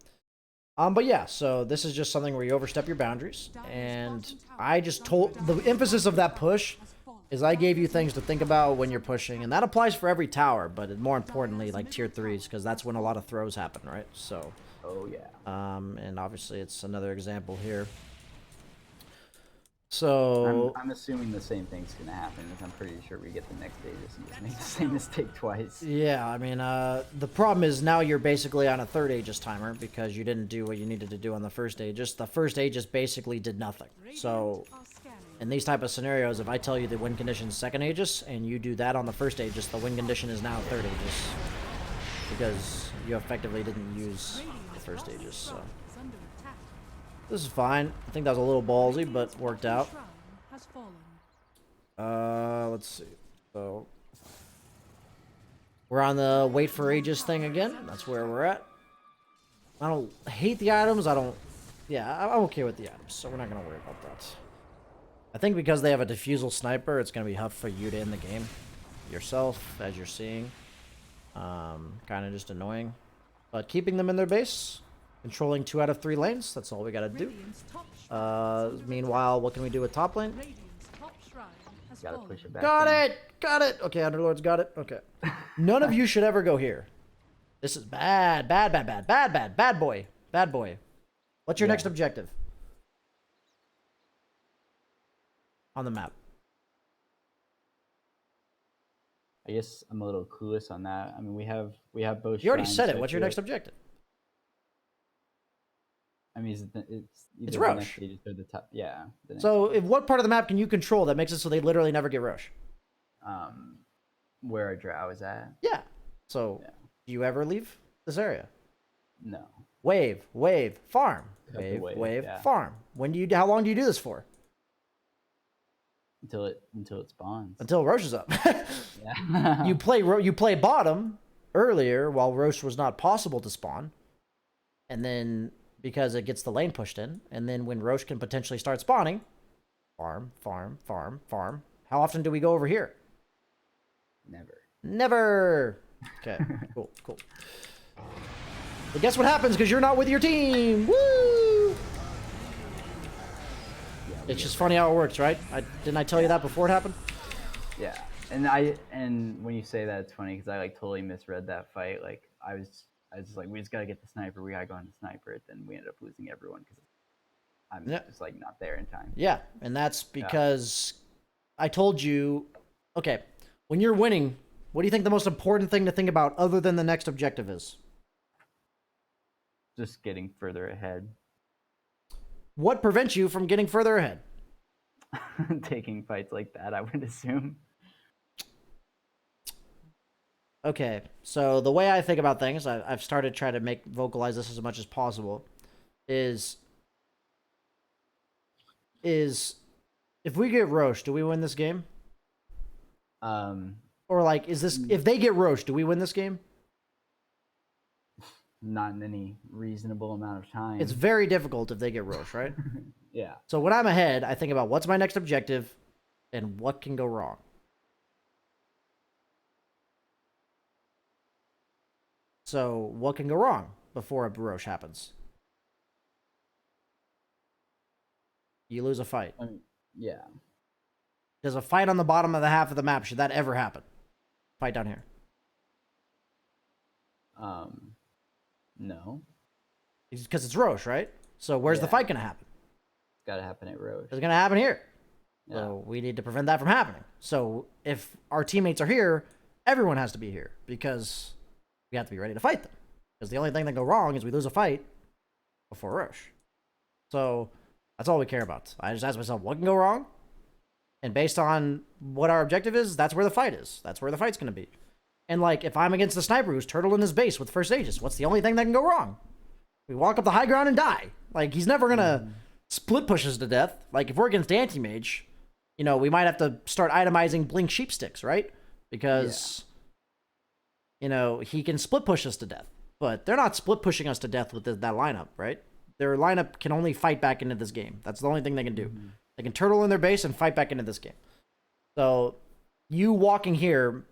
S1: But yeah, so this is just something where you overstep your boundaries, and I just told the emphasis of that push is I gave you things to think about when you're pushing, and that applies for every tower, but more importantly, like tier 3s, because that's when a lot of throws happen, right? So,
S2: Oh yeah.
S1: and obviously it's another example here. So,
S2: I'm assuming the same thing's gonna happen, because I'm pretty sure we get the next Aegis and just make the same mistake twice.
S1: yeah, I mean, the problem is now you're basically on a third Aegis timer because you didn't do what you needed to do on the first Aegis. The first Aegis basically did nothing. So, in these type of scenarios, if I tell you the win condition is second Aegis and you do that on the first Aegis, the win condition is now third Aegis because you effectively didn't use the first Aegis. So this is fine. I think that was a little ballsy, but worked out. Let's see. So we're on the wait for Aegis thing again. That's where we're at. I don't hate the items. Yeah, I'm okay with the items, so we're not gonna worry about that. I think because they have a diffusal sniper, it's going to be tough for you to end the game yourself, as you're seeing. Kind of just annoying. But keeping them in their base, controlling 2 out of 3 lanes, that's all we got to do. Meanwhile, what can we do with top lane?
S2: Gotta push it back.
S1: Got
S2: in.
S1: it! Got it! Okay, Underlord's got it. Okay. None of you should ever go here. This is bad. Bad, bad, bad, bad, bad. Bad boy. Bad boy. What's your
S2: Yeah.
S1: next objective? On the map.
S2: I guess I'm a little clueless on that. I mean, we have both.
S1: You already
S2: shrines,
S1: said
S2: so
S1: it.
S2: I
S1: What's your
S2: feel
S1: next
S2: like-
S1: objective?
S2: I mean, it's either the
S1: Roche.
S2: next Aegis or the top. Yeah. The next
S1: So,
S2: one.
S1: if what part of the map can you control that makes it so they literally never get Roche?
S2: Where our drow is at?
S1: Yeah. So,
S2: Yeah.
S1: do you ever leave this area?
S2: No.
S1: Wave, farm.
S2: Cut the
S1: Wave,
S2: yeah.
S1: farm. How long do you do this for?
S2: Until it spawns.
S1: Until Roche is up.
S2: Yeah.
S1: you play bottom earlier while Roche was not possible to spawn, and then because it gets the lane pushed in, and then when Roche can potentially start spawning, farm. How often do we go over here? Never. Okay, cool. But guess what happens because you're not with your team? Woo! It's just funny how it works, right? Didn't I tell you that before it happened?
S2: Yeah. And when you say that, it's funny because I like totally misread that fight. Like I was just like, we just gotta get the sniper. We gotta go on the sniper. Then we ended up losing everyone because I'm
S1: Yeah.
S2: just like not there in time.
S1: Yeah, and that's because I told you, okay, when you're winning, what do you think the most important thing to think about other than the next objective is?
S2: Just getting further ahead.
S1: What prevents you from getting further ahead?
S2: Taking fights like that, I would assume.
S1: Okay, so the way I think about things, I've started trying to vocalize this as much as possible, is if we get Roche, do we win this game? Or like, if they get Roche, do we win this game?
S2: Not in any reasonable amount of time.
S1: It's very difficult if they get Roche, right?
S2: Yeah.
S1: So when I'm ahead, I think about what's my next objective and what can go wrong. So what can go wrong before a Roche happens? You lose a fight.
S2: I mean, yeah.
S1: Does a fight on the bottom of the half of the map, should that ever happen? Fight down here.
S2: No.
S1: Because it's Roche, right? So where's the
S2: Yeah.
S1: fight going to happen?
S2: It's gotta happen at Roche.
S1: It's going to happen here.
S2: Yeah.
S1: So we need to prevent that from happening. So if our teammates are here, everyone has to be here because we have to be ready to fight them. Because the only thing that can go wrong is we lose a fight before Roche. So that's all we care about. I just ask myself, what can go wrong? And based on what our objective is, that's where the fight is. That's where the fight's going to be. And, like, if I'm against the sniper who's turtle in his base with first Aegis, what's the only thing that can go wrong? We walk up the high ground and die. Like, he's never going to split push us to death. Like, if we're against anti-mage, you know, we might have to start itemizing blink sheep sticks, right? Because, you know, he can split push us to death. But they're not split pushing us to death with that lineup, right? Their lineup can only fight back into this game. That's the only thing they can do. They can turtle in their base and fight back into this game. So, you walking here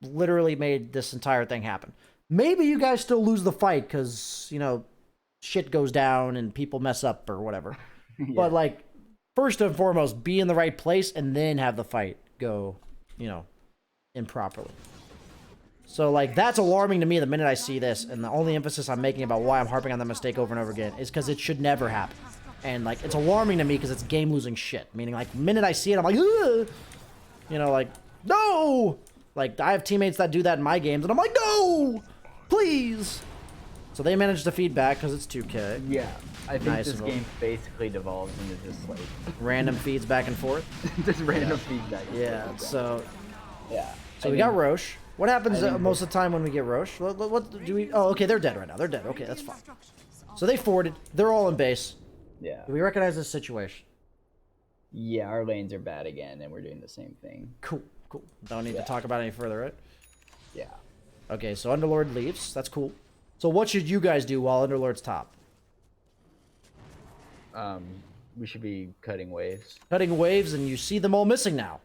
S1: literally made this entire thing happen. Maybe you guys still lose the fight because, you know, shit goes down and people mess up or whatever. But, like, first and foremost, be in the right place and then have the fight go, you know, improperly. So, like, that's alarming to me the minute I see this, and the only emphasis I'm making about why I'm harping on that mistake over and over again is because it should never happen. And, like, it's alarming to me because it's game-losing shit. Meaning, like, the minute I see it, I'm like, ugh! You know, like, no! Like, I have teammates that do that in my games, and I'm like, no! Please! So they managed to feed back because it's 2K.
S2: Yeah, I think
S1: Nice
S2: this
S1: of 'em.
S2: game basically devolves into just like
S1: Random feeds back and forth.
S2: just random feedback.
S1: Yeah, so
S2: Yeah.
S1: so we got Roche. What happens
S2: I think
S1: most of the time when we get Roche? What do we... Oh, okay, they're dead right now. They're dead. Okay, that's fine. So they forwarded. They're all in base.
S2: Yeah.
S1: Do we recognize this situation?
S2: Yeah, our lanes are bad again, and we're doing the same thing.
S1: Cool, cool. Don't need
S2: Yeah.
S1: to talk about it any further, right?
S2: Yeah.
S1: Okay, so Underlord leaves. That's cool. So what should you guys do while Underlord's top?
S2: We should be cutting waves.
S1: Cutting waves, and you see them all missing now.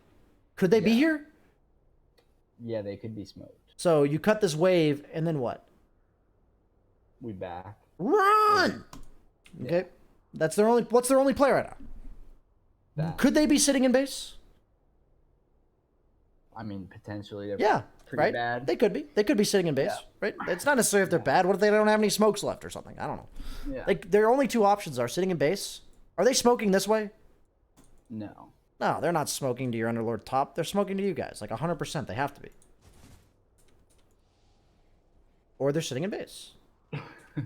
S1: Could they be
S2: Yeah.
S1: here?
S2: Yeah, they could be smoked.
S1: So you cut this wave, and then what?
S2: We back.
S1: Run! Okay. That's their only... What's their only play right now?
S2: Back.
S1: Could they be sitting in base?
S2: I mean, potentially they're
S1: Yeah,
S2: pretty
S1: right?
S2: bad.
S1: They could be. They could be sitting in base,
S2: Yeah.
S1: right? It's not necessarily if they're bad. What if they don't have any smokes left or something? I don't know.
S2: Yeah.
S1: Like, their only two options are sitting in base. Are they smoking this way?
S2: No.
S1: No, they're not smoking to your Underlord top. They're smoking to you guys. Like, 100%. They have to be. Or they're sitting in base.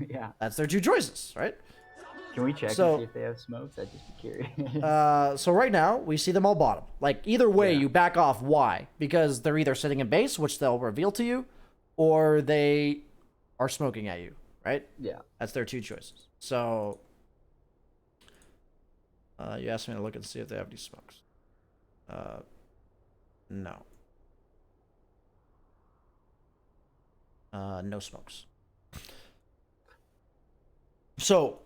S2: Yeah.
S1: That's their two choices, right?
S2: Can we check
S1: So-
S2: and see if they have smokes? I'd just be curious.
S1: So right now, we see them all bottom. Like, either way,
S2: Yeah.
S1: you back off. Why? Because they're either sitting in base, which they'll reveal to you, or they are smoking at you, right?
S2: Yeah.
S1: That's their two choices. So, you asked me to look and see if they have any smokes. No. No smokes. So,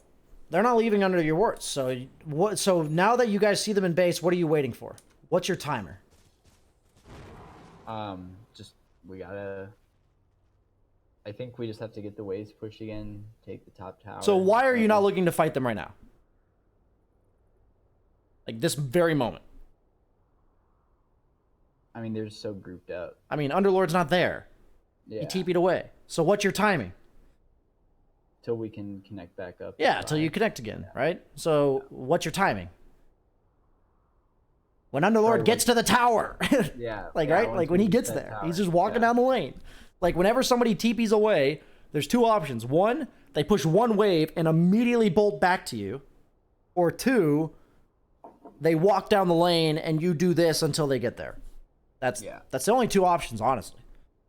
S1: they're not leaving under your wards. So, what? So now that you guys see them in base, what are you waiting for? What's your timer?
S2: Just we gotta. I think we just have to get the waves pushed again. Take the top tower.
S1: So why are you not looking to fight them right now? Like this very moment.
S2: I mean, they're just so grouped up.
S1: I mean, Underlord's not there.
S2: Yeah.
S1: He TP'd away. So what's your timing?
S2: Till we can connect back up.
S1: Yeah, till you
S2: Right.
S1: connect again, right? So what's your timing? When Underlord
S2: Probably
S1: gets to the tower.
S2: Yeah.
S1: Like,
S2: yeah,
S1: right?
S2: once
S1: Like when
S2: we
S1: he
S2: get
S1: gets
S2: that
S1: there.
S2: tower.
S1: He's just walking
S2: Yeah.
S1: down the lane. Like whenever somebody TP's away, there's two options. One, they push one wave and immediately bolt back to you. Or two, they walk down the lane and you do this until they get there. That's
S2: Yeah.
S1: that's the only two options, honestly.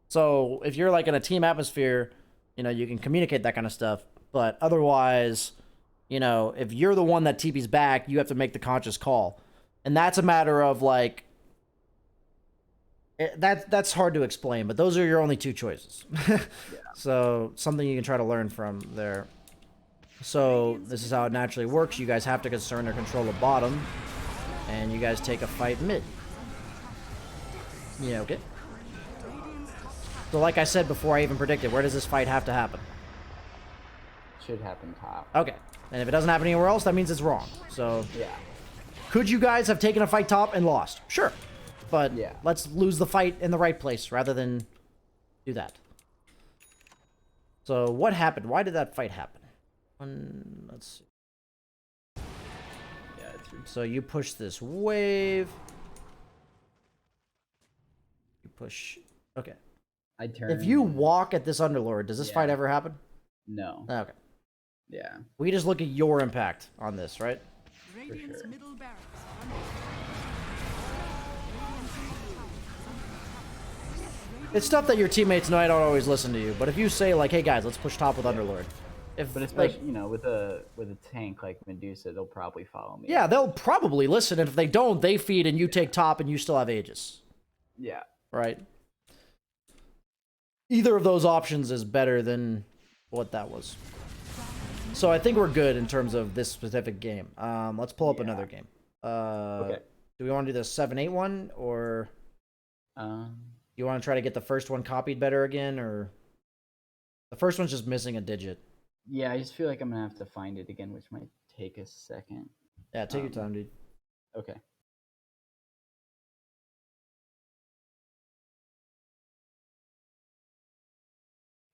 S1: So if you're like in a team atmosphere, you know, you can communicate that kind of stuff. But otherwise, you know, if you're the one that TP's back, you have to make the conscious call. And that's a matter of like that's hard to explain, but those are your only two choices. So something you can try to learn from there. So this is how it naturally works. You guys have to concern or control the bottom, and you guys take a fight mid. Yeah, okay. So like I said before I even predicted, where does this fight have to happen?
S2: Should happen top.
S1: Okay. And if it doesn't happen anywhere else, that means it's wrong. So
S2: Yeah.
S1: could you guys have taken a fight top and lost? Sure. But
S2: Yeah.
S1: let's lose the fight in the right place rather than do that. So what happened? Why did that fight happen? Let's see.
S2: Yeah. It's
S1: So you push this wave. You push. Okay.
S2: I turn.
S1: If you walk at this Underlord, does this
S2: Yeah.
S1: fight ever happen?
S2: No.
S1: Okay.
S2: Yeah.
S1: We just look at your impact on this, right?
S3: Radiant's
S2: sure.
S3: middle barracks are under
S1: It's stuff that your teammates know. I don't always listen to you, but if you say like, "Hey guys, let's push top with Underlord," if
S2: But especially, you know, with a tank like Medusa, they'll probably follow me.
S1: yeah, they'll probably listen, and if they don't, they feed and you take top, and you still have Aegis,
S2: Yeah.
S1: right? Either of those options is better than what that was. So I think we're good in terms of this specific game. Let's pull up another game.
S2: Okay.
S1: Do we want to do the 7-8 one, or you want to try to get the first one copied better again, or the first one's just missing a digit?
S2: Yeah, I just feel like I'm gonna have to find it again, which might take a second.
S1: Yeah, take your time, dude.
S2: Okay.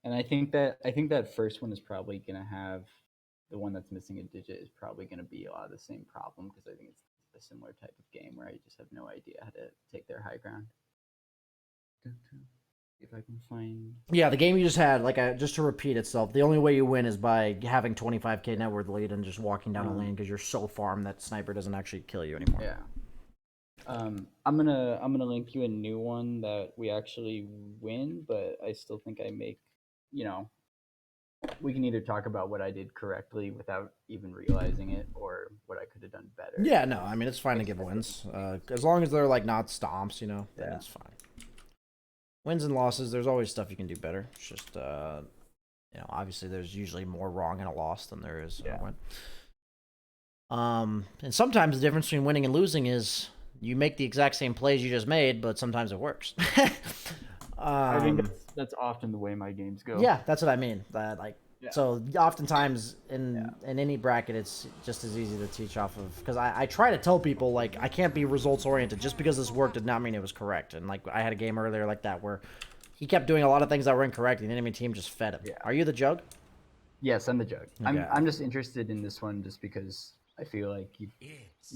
S2: And I think that first one is probably gonna have the one that's missing a digit is probably gonna be a lot of the same problem because I think it's a similar type of game where I just have no idea how to take their high ground. If I can find.
S1: Yeah, the game you just had, just to repeat itself, the only way you win is by having 25k net worth lead and just walking down a lane because you're so farmed that sniper doesn't actually kill you anymore.
S2: Yeah. I'm gonna link you a new one that we actually win, but I still think I make, you know, we can either talk about what I did correctly without even realizing it, or what I could have done better.
S1: Yeah, no, I mean it's fine to give wins, as long as they're like not stomps, you know, then it's fine. Wins and losses, there's always stuff you can do better. It's just, you know, obviously there's usually more wrong in a loss than there is in a win. And sometimes the difference between winning and losing is you make the exact same plays you just made, but sometimes it works.
S2: I think that's often the way my games go.
S1: Yeah, that's what I mean. So oftentimes in any bracket, it's just as easy to teach off of, because I try to tell people, like, I can't be results oriented. Just because this worked did not mean it was correct. And like I had a game earlier like that where he kept doing a lot of things that were incorrect, and the enemy team just fed him.
S2: Yeah.
S1: Are you the Jug?
S2: Yes, I'm the Jug.
S1: Okay.
S2: I'm just interested in this one just because I feel like you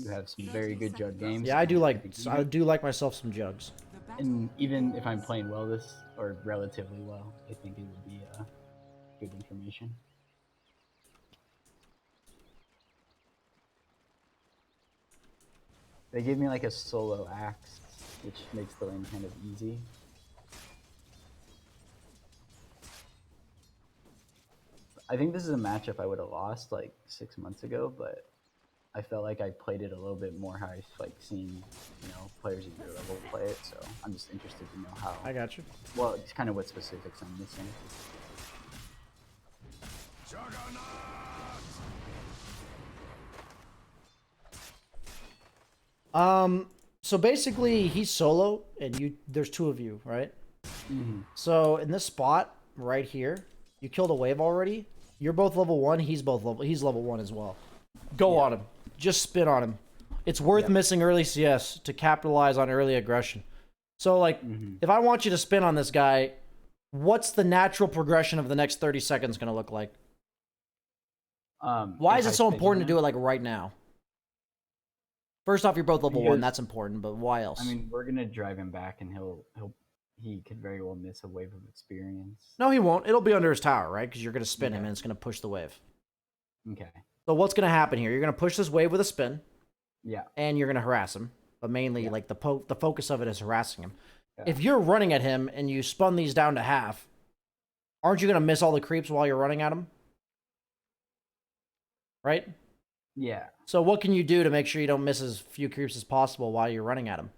S2: have some very good Jug games.
S1: Yeah, I do like myself some Jugs.
S2: And even if I'm playing well this, or relatively well, I think it would be good information. They gave me like a solo axe, which makes the lane kind of easy. I think this is a matchup I would have lost like 6 months ago, but I felt like I played it a little bit more how I like seeing, you know, players at your level play it. So I'm just interested to know how.
S1: I got you.
S2: Well, it's kind of what specifics I'm missing.
S1: So basically he's solo and there's two of you, right?
S2: Mm-hmm.
S1: So in this spot right here, you killed a wave already. You're both level 1, he's level 1 as well. Go on him. Just spin on him. It's worth missing early CS to capitalize on early aggression. So like if I want you to spin on this guy, what's the natural progression of the next 30 seconds going to look like? Why is it so important to do it like right now? First off, you're both level 1. That's important, but why else?
S2: I mean, we're gonna drive him back, and he could very well miss a wave of experience.
S1: No, he won't. It'll be under his tower, right? Because you're gonna spin him, and it's gonna push the wave.
S2: Okay.
S1: So what's gonna happen here? You're gonna push this wave with a spin.
S2: Yeah.
S1: And you're gonna harass him, but mainly like the focus of it is harassing him.
S2: Yeah.
S1: If you're running at him and you spun these down to half, aren't you gonna miss all the creeps while you're running at him? Right?
S2: Yeah.
S1: So what can you do to make sure you don't miss as few creeps as possible while you're running at him?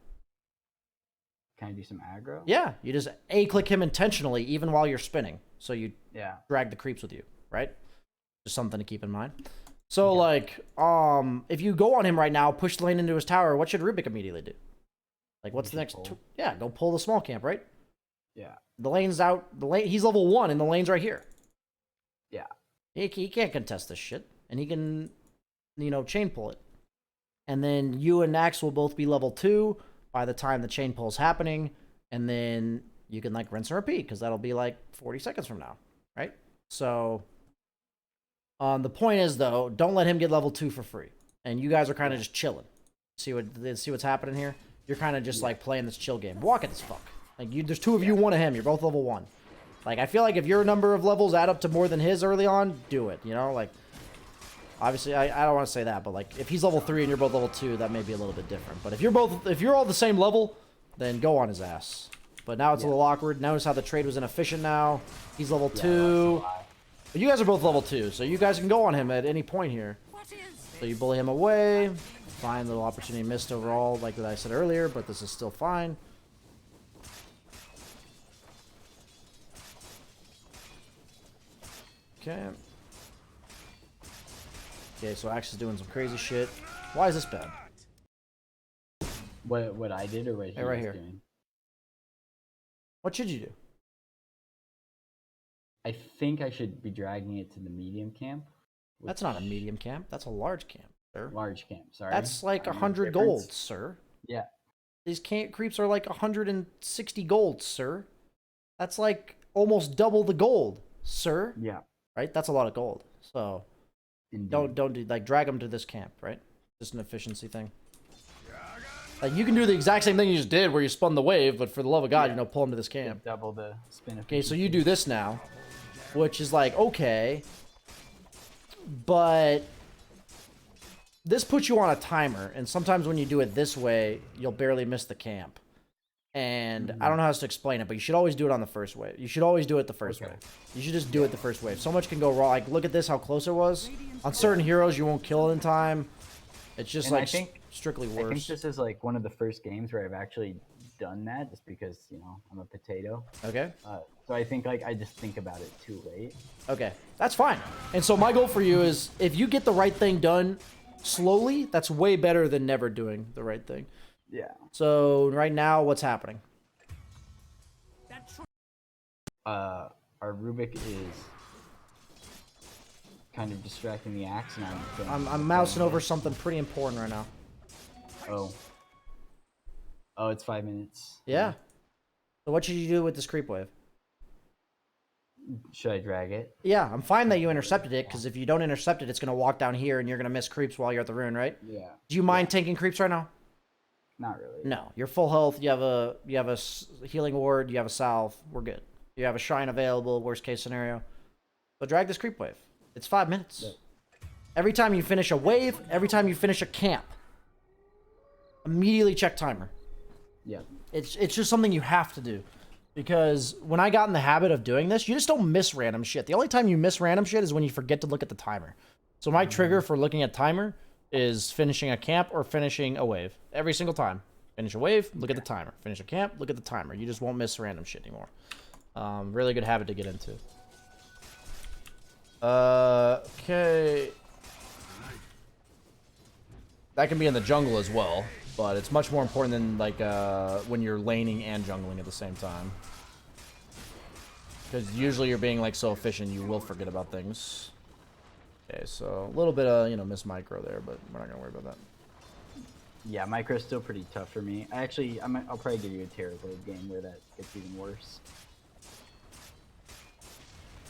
S2: Can I do some aggro?
S1: Yeah, you just A-click him intentionally even while you're spinning. So you drag the creeps with you, right? Just something to keep in mind. So like, if you go on him right now, push the lane into his tower, what should Rubik immediately do? Like, what's the next? Yeah, go pull the small camp, right?
S2: Yeah.
S1: The lane's out. He's level 1, and the lane's right here.
S2: Yeah.
S1: He can't contest this shit, and he can, you know, chain pull it. And then you and Nax will both be level 2 by the time the chain pull's happening, and then you can like rinse and repeat because that'll be like 40 seconds from now, right? So, the point is though, don't let him get level 2 for free, and you guys are kind of just chilling. See what's happening here? You're kind of just like playing this chill game. Walk at this fuck. Like there's 2 of you, 1 of him. You're both level 1. Like I feel like if your number of levels add up to more than his early on, do it. You know, like. Obviously, I don't want to say that, but like if he's level 3 and you're both level 2, that may be a little bit different. But if you're all the same level, then go on his ass. But now it's a
S2: Yeah.
S1: little awkward. Notice how the trade was inefficient now. He's level
S2: Yeah,
S1: 2.
S2: that's a lie.
S1: But you guys are both level 2, so you guys can go on him at any point here.
S3: What is
S1: So you bully him away. Fine, little opportunity missed overall, like I said earlier, but this is still fine. Okay. Okay, so Axe is doing some crazy shit. Why is this bad?
S2: What I did or what he
S1: right
S2: was
S1: here.
S2: doing?
S1: What should you do?
S2: I think I should be dragging it to the medium camp.
S1: That's not a
S2: which-
S1: medium camp. That's a large camp, sir.
S2: Large camp, sorry.
S1: That's like
S2: I mean,
S1: 100
S2: difference.
S1: gold, sir.
S2: Yeah.
S1: These camp creeps are like 160 gold, sir. That's like almost double the gold, sir.
S2: Yeah.
S1: Right? That's a lot of gold. So
S2: Indeed.
S1: don't do like drag them to this camp, right? Just an efficiency thing. Like you can do the exact same thing you just did, where you spun the wave, but for the love of God,
S2: Yeah.
S1: you know, pull them to this camp.
S2: Double the spin.
S1: Okay, so you do this now, which is like okay, but this puts you on a timer, and sometimes when you do it this way, you'll barely miss the camp. And I don't know how else to explain it, but you should always do it on the first wave. You should always do it the first
S2: Okay.
S1: wave. You should just do it the first wave. So much can go wrong. Like, look at this, how close it was. On certain heroes, you won't kill it in time. It's just
S2: And I
S1: like
S2: think-
S1: strictly
S2: I think
S1: worse.
S2: this is like one of the first games where I've actually done that, just because I'm a potato.
S1: Okay?
S2: So I think like I just think about it too late.
S1: Okay, that's fine. And so my goal for you is if you get the right thing done slowly, that's way better than never doing the right thing.
S2: Yeah.
S1: So right now, what's happening?
S3: that true?
S2: Our Rubik is kind of distracting the axe, and
S1: I'm mousing over something pretty important right now.
S2: Oh, it's 5 minutes.
S1: Yeah. So what should you do with this creep wave?
S2: Should I drag it?
S1: Yeah, I'm fine that you intercepted it, because if you don't intercept it, it's going to walk down here, and you're going to miss creeps while you're at the ruin, right?
S2: Yeah.
S1: Do you mind tanking creeps right now?
S2: Not really.
S1: No. You're full health. You have a healing ward. You have a salve. We're good. You have a shrine available, worst case scenario. So drag this creep wave. It's 5 minutes.
S2: Yep.
S1: Every time you finish a wave, every time you finish a camp, immediately check timer.
S2: Yeah.
S1: It's just something you have to do. Because when I got in the habit of doing this, you just don't miss random shit. The only time you miss random shit is when you forget to look at the timer. So my trigger for looking at timer is finishing a camp or finishing a wave. Every single time. Finish a wave, look at the timer. Finish a camp, look at the timer. You just won't miss random shit anymore. Really good habit to get into. Okay. That can be in the jungle as well, but it's much more important than like when you're laning and jungling at the same time. Because usually you're being like so efficient, you will forget about things. Okay, so a little bit of miss micro there, but we're not gonna worry about that.
S2: Yeah, micro's still pretty tough for me. I'll probably give you a Terror Blade game where that gets even worse.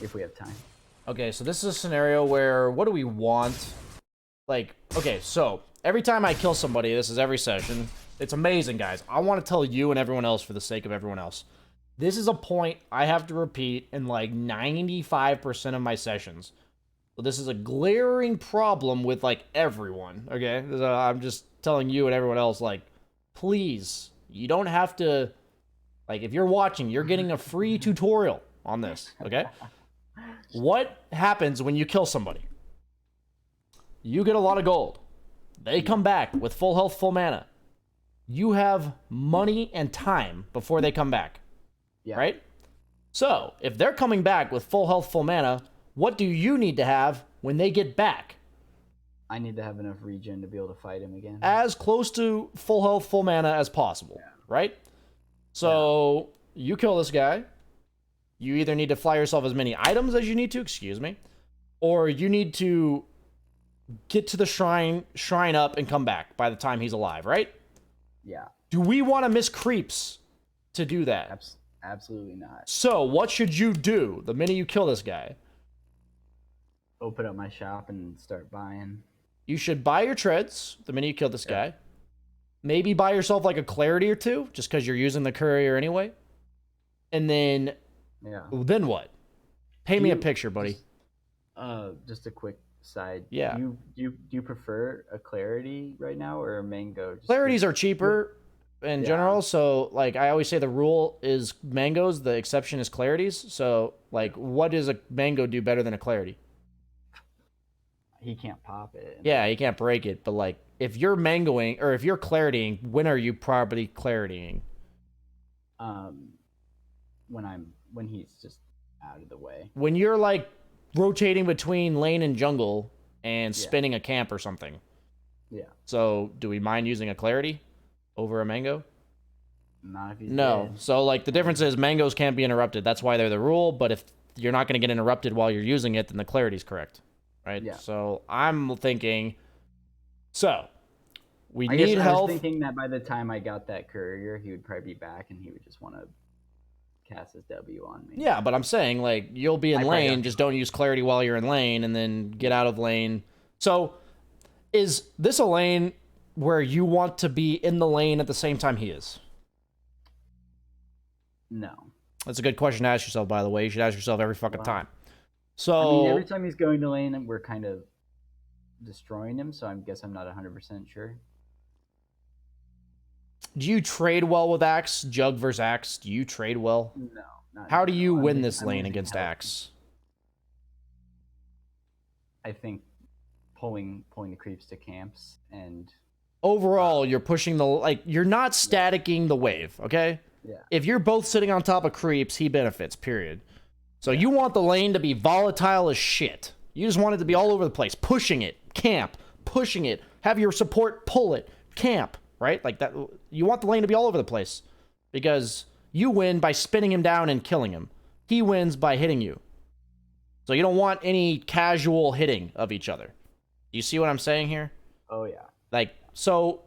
S2: If we have time.
S1: Okay, so this is a scenario where what do we want? Like, okay, so every time I kill somebody, this is every session. It's amazing, guys. I want to tell you and everyone else for the sake of everyone else. This is a point I have to repeat in like 95% of my sessions. So this is a glaring problem with like everyone, okay? So I'm just telling you and everyone else, like, please, you don't have to, like, if you're watching, you're getting a free tutorial on this, okay? What happens when you kill somebody? You get a lot of gold. They come back with full health, full mana. You have money and time before they come back.
S2: Yeah.
S1: Right? So, if they're coming back with full health, full mana, what do you need to have when they get back?
S2: I need to have enough regen to be able to fight him again.
S1: As close to full health, full mana as possible. Right? So, you kill this guy. You either need to fly yourself as many items as you need to, excuse me, or you need to get to the shrine up and come back by the time he's alive, right?
S2: Yeah.
S1: Do we want to miss creeps to do that?
S2: Absolutely not.
S1: So, what should you do the minute you kill this guy?
S2: Open up my shop and start buying.
S1: You should buy your treads the minute you kill this guy. Maybe buy yourself like a clarity or two, just because you're using the courier anyway. And then what? Paint me a picture, buddy.
S2: Just a quick side.
S1: Yeah.
S2: Do you prefer a clarity right now or a mango? Just
S1: Clarities are cheaper. in
S2: Yeah.
S1: general. So like I always say, the rule is mangoes. The exception is clarities. So like, what does a mango do better than a clarity?
S2: He can't pop it.
S1: Yeah, you can't break it. But like, if you're mangoing or if you're claritying, when are you probably claritying?
S2: When he's just out of the way.
S1: When you're like rotating between lane and jungle and
S2: Yeah.
S1: spinning a camp or something.
S2: Yeah.
S1: So do we mind using a clarity over a mango?
S2: Not if he's
S1: No.
S2: dead.
S1: So like the difference is mangoes can't be interrupted. That's why they're the rule. But if you're not going to get interrupted while you're using it, then the clarity's correct, right?
S2: Yeah.
S1: So I'm thinking. So we
S2: I guess
S1: need
S2: I
S1: health.
S2: was thinking that by the time I got that courier, he would probably be back and he would just want to cast his W on me.
S1: Yeah, but I'm saying like you'll be in
S2: I probably
S1: lane,
S2: got
S1: just don't use clarity while you're in lane, and then get out of lane. So is this a lane where you want to be in the lane at the same time he is?
S2: No.
S1: That's a good question to ask yourself, by the way. You should ask yourself every fucking
S2: Wow.
S1: time.
S2: I
S1: So
S2: mean, every time he's going to lane, we're kind of destroying him, so I guess I'm not 100% sure.
S1: do you trade well with Axe? Jug versus Axe? Do you trade well?
S2: No. Not
S1: How do
S2: in
S1: you
S2: general.
S1: win
S2: I'm
S1: this lane
S2: losing
S1: against
S2: health.
S1: Axe?
S2: I think pulling the creeps to camps and
S1: Overall, you're pushing the like you're not staticking the wave, okay?
S2: yeah.
S1: If you're both sitting on top of creeps, he benefits, period. So you want the lane to be volatile as shit. You just want it to be all over the place, pushing it, camp, pushing it, have your support pull it, camp, right? Like that. You want the lane to be all over the place because you win by spinning him down and killing him. He wins by hitting you. So you don't want any casual hitting of each other. You see what I'm saying here?
S2: Oh yeah.
S1: Like, so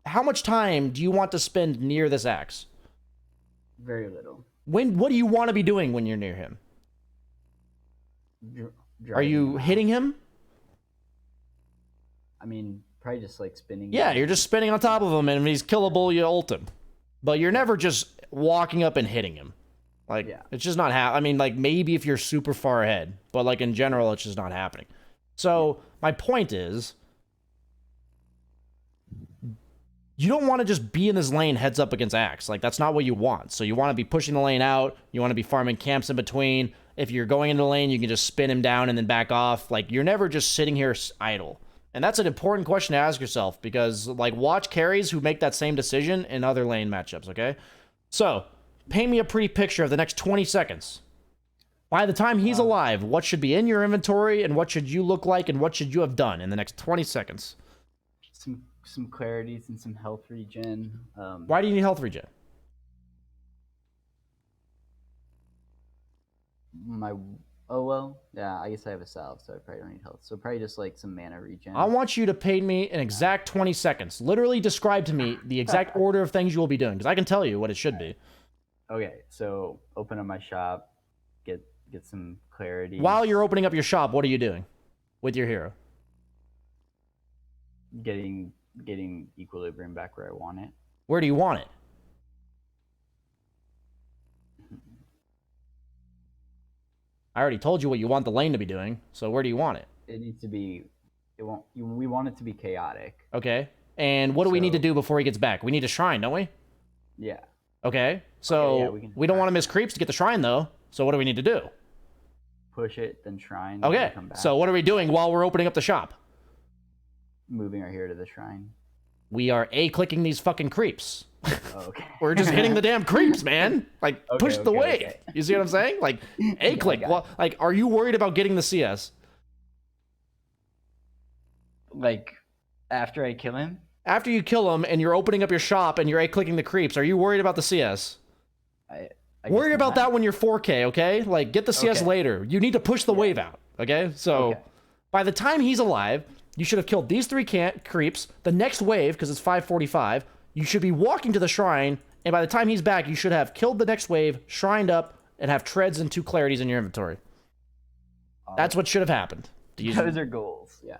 S1: how much time do you want to spend near this Axe?
S2: Very little.
S1: What do you want to be doing when you're near him?
S2: Dr-
S1: Are
S2: driving
S1: you
S2: him out.
S1: hitting him?
S2: I mean, probably just like spinning.
S1: Yeah,
S2: him.
S1: you're just spinning on top of him, and if he's killable, you ult him. But you're never just walking up and hitting him. Like,
S2: Yeah.
S1: it's just not I mean, like, maybe if you're super far ahead, but, like, in general, it's just not happening. So, my point is, you don't want to just be in this lane heads up against Axe. Like, that's not what you want. So, you want to be pushing the lane out. You want to be farming camps in between. If you're going into the lane, you can just spin him down and then back off. Like, you're never just sitting here idle. And that's an important question to ask yourself because, like, watch carries who make that same decision in other lane matchups, okay? So, paint me a pretty picture of the next 20 seconds. By the time he's alive, what should be in your inventory and what should you look like and what should you have done in the next 20 seconds?
S2: Some clarities and some health regen.
S1: Why do you need health regen?
S2: Yeah, I guess I have a salve, so I probably don't need health. So probably just like some mana regen.
S1: I want you to paint me an exact 20 seconds. Literally describe to me the exact order of things you will be doing because I can tell you what it should be.
S2: Okay, so open up my shop, get some clarity.
S1: While you're opening up your shop, what are you doing with your hero?
S2: getting equilibrium back where I want it.
S1: Where do you want it? I already told you what you want the lane to be doing, so where do you want it?
S2: It needs to be. We want it to be chaotic.
S1: Okay. And what do we need to
S2: So-
S1: do before he gets back? We need a shrine, don't we?
S2: Yeah.
S1: Okay. So
S2: yeah,
S1: we don't want to miss creeps to get the shrine, though. So what do we need to do?
S2: Push it, then shrine.
S1: Okay.
S2: Then come back.
S1: So what are we doing while we're opening up the shop?
S2: moving our hero to the shrine.
S1: We are A-clicking these fucking creeps.
S2: Oh, okay.
S1: We're just hitting the damn creeps, man. Like,
S2: Okay,
S1: push the
S2: okay,
S1: way.
S2: okay.
S1: You see what I'm saying? Like, A-click.
S2: got it.
S1: Well, like, are you worried about getting the CS?
S2: Like after I kill him.
S1: After you kill him and you're opening up your shop and you're A-clicking the creeps, are you worried about the CS?
S2: I
S1: Worry
S2: guess
S1: about
S2: not.
S1: that when you're 4K, okay? Like, get the CS
S2: Okay.
S1: later. You need to push the wave out, okay? So,
S2: Okay.
S1: by the time he's alive, you should have killed these three creeps. The next wave, because it's 5:45, you should be walking to the shrine, and by the time he's back, you should have killed the next wave, shrined up, and have treads and 2 clarities in your inventory. That's what should have happened.
S2: Those are goals. Yeah.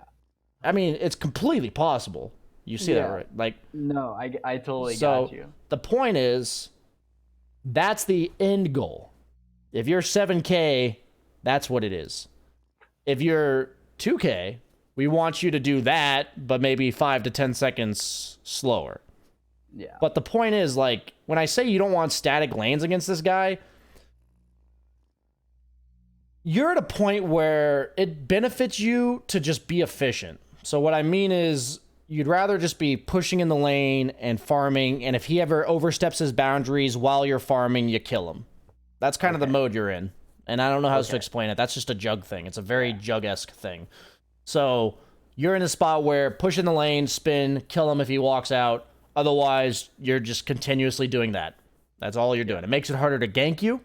S1: I mean, it's completely possible. You see that,
S2: Yeah.
S1: right? Like,
S2: No, I totally
S1: so
S2: got you.
S1: the point is, that's the end goal. If you're 7K, that's what it is. If you're 2K, we want you to do that, but maybe 5 to 10 seconds slower.
S2: Yeah.
S1: But the point is, like, when I say you don't want static lanes against this guy, you're at a point where it benefits you to just be efficient. So what I mean is, you'd rather just be pushing in the lane and farming, and if he ever oversteps his boundaries while you're farming, you kill him. That's kind of the mode you're in. And I don't know how else to explain it. That's just a Jug thing. It's a very Jug-esque thing. So you're in a spot where push in the lane, spin, kill him if he walks out. Otherwise, you're just continuously doing that. That's all you're doing. It makes it harder to gank you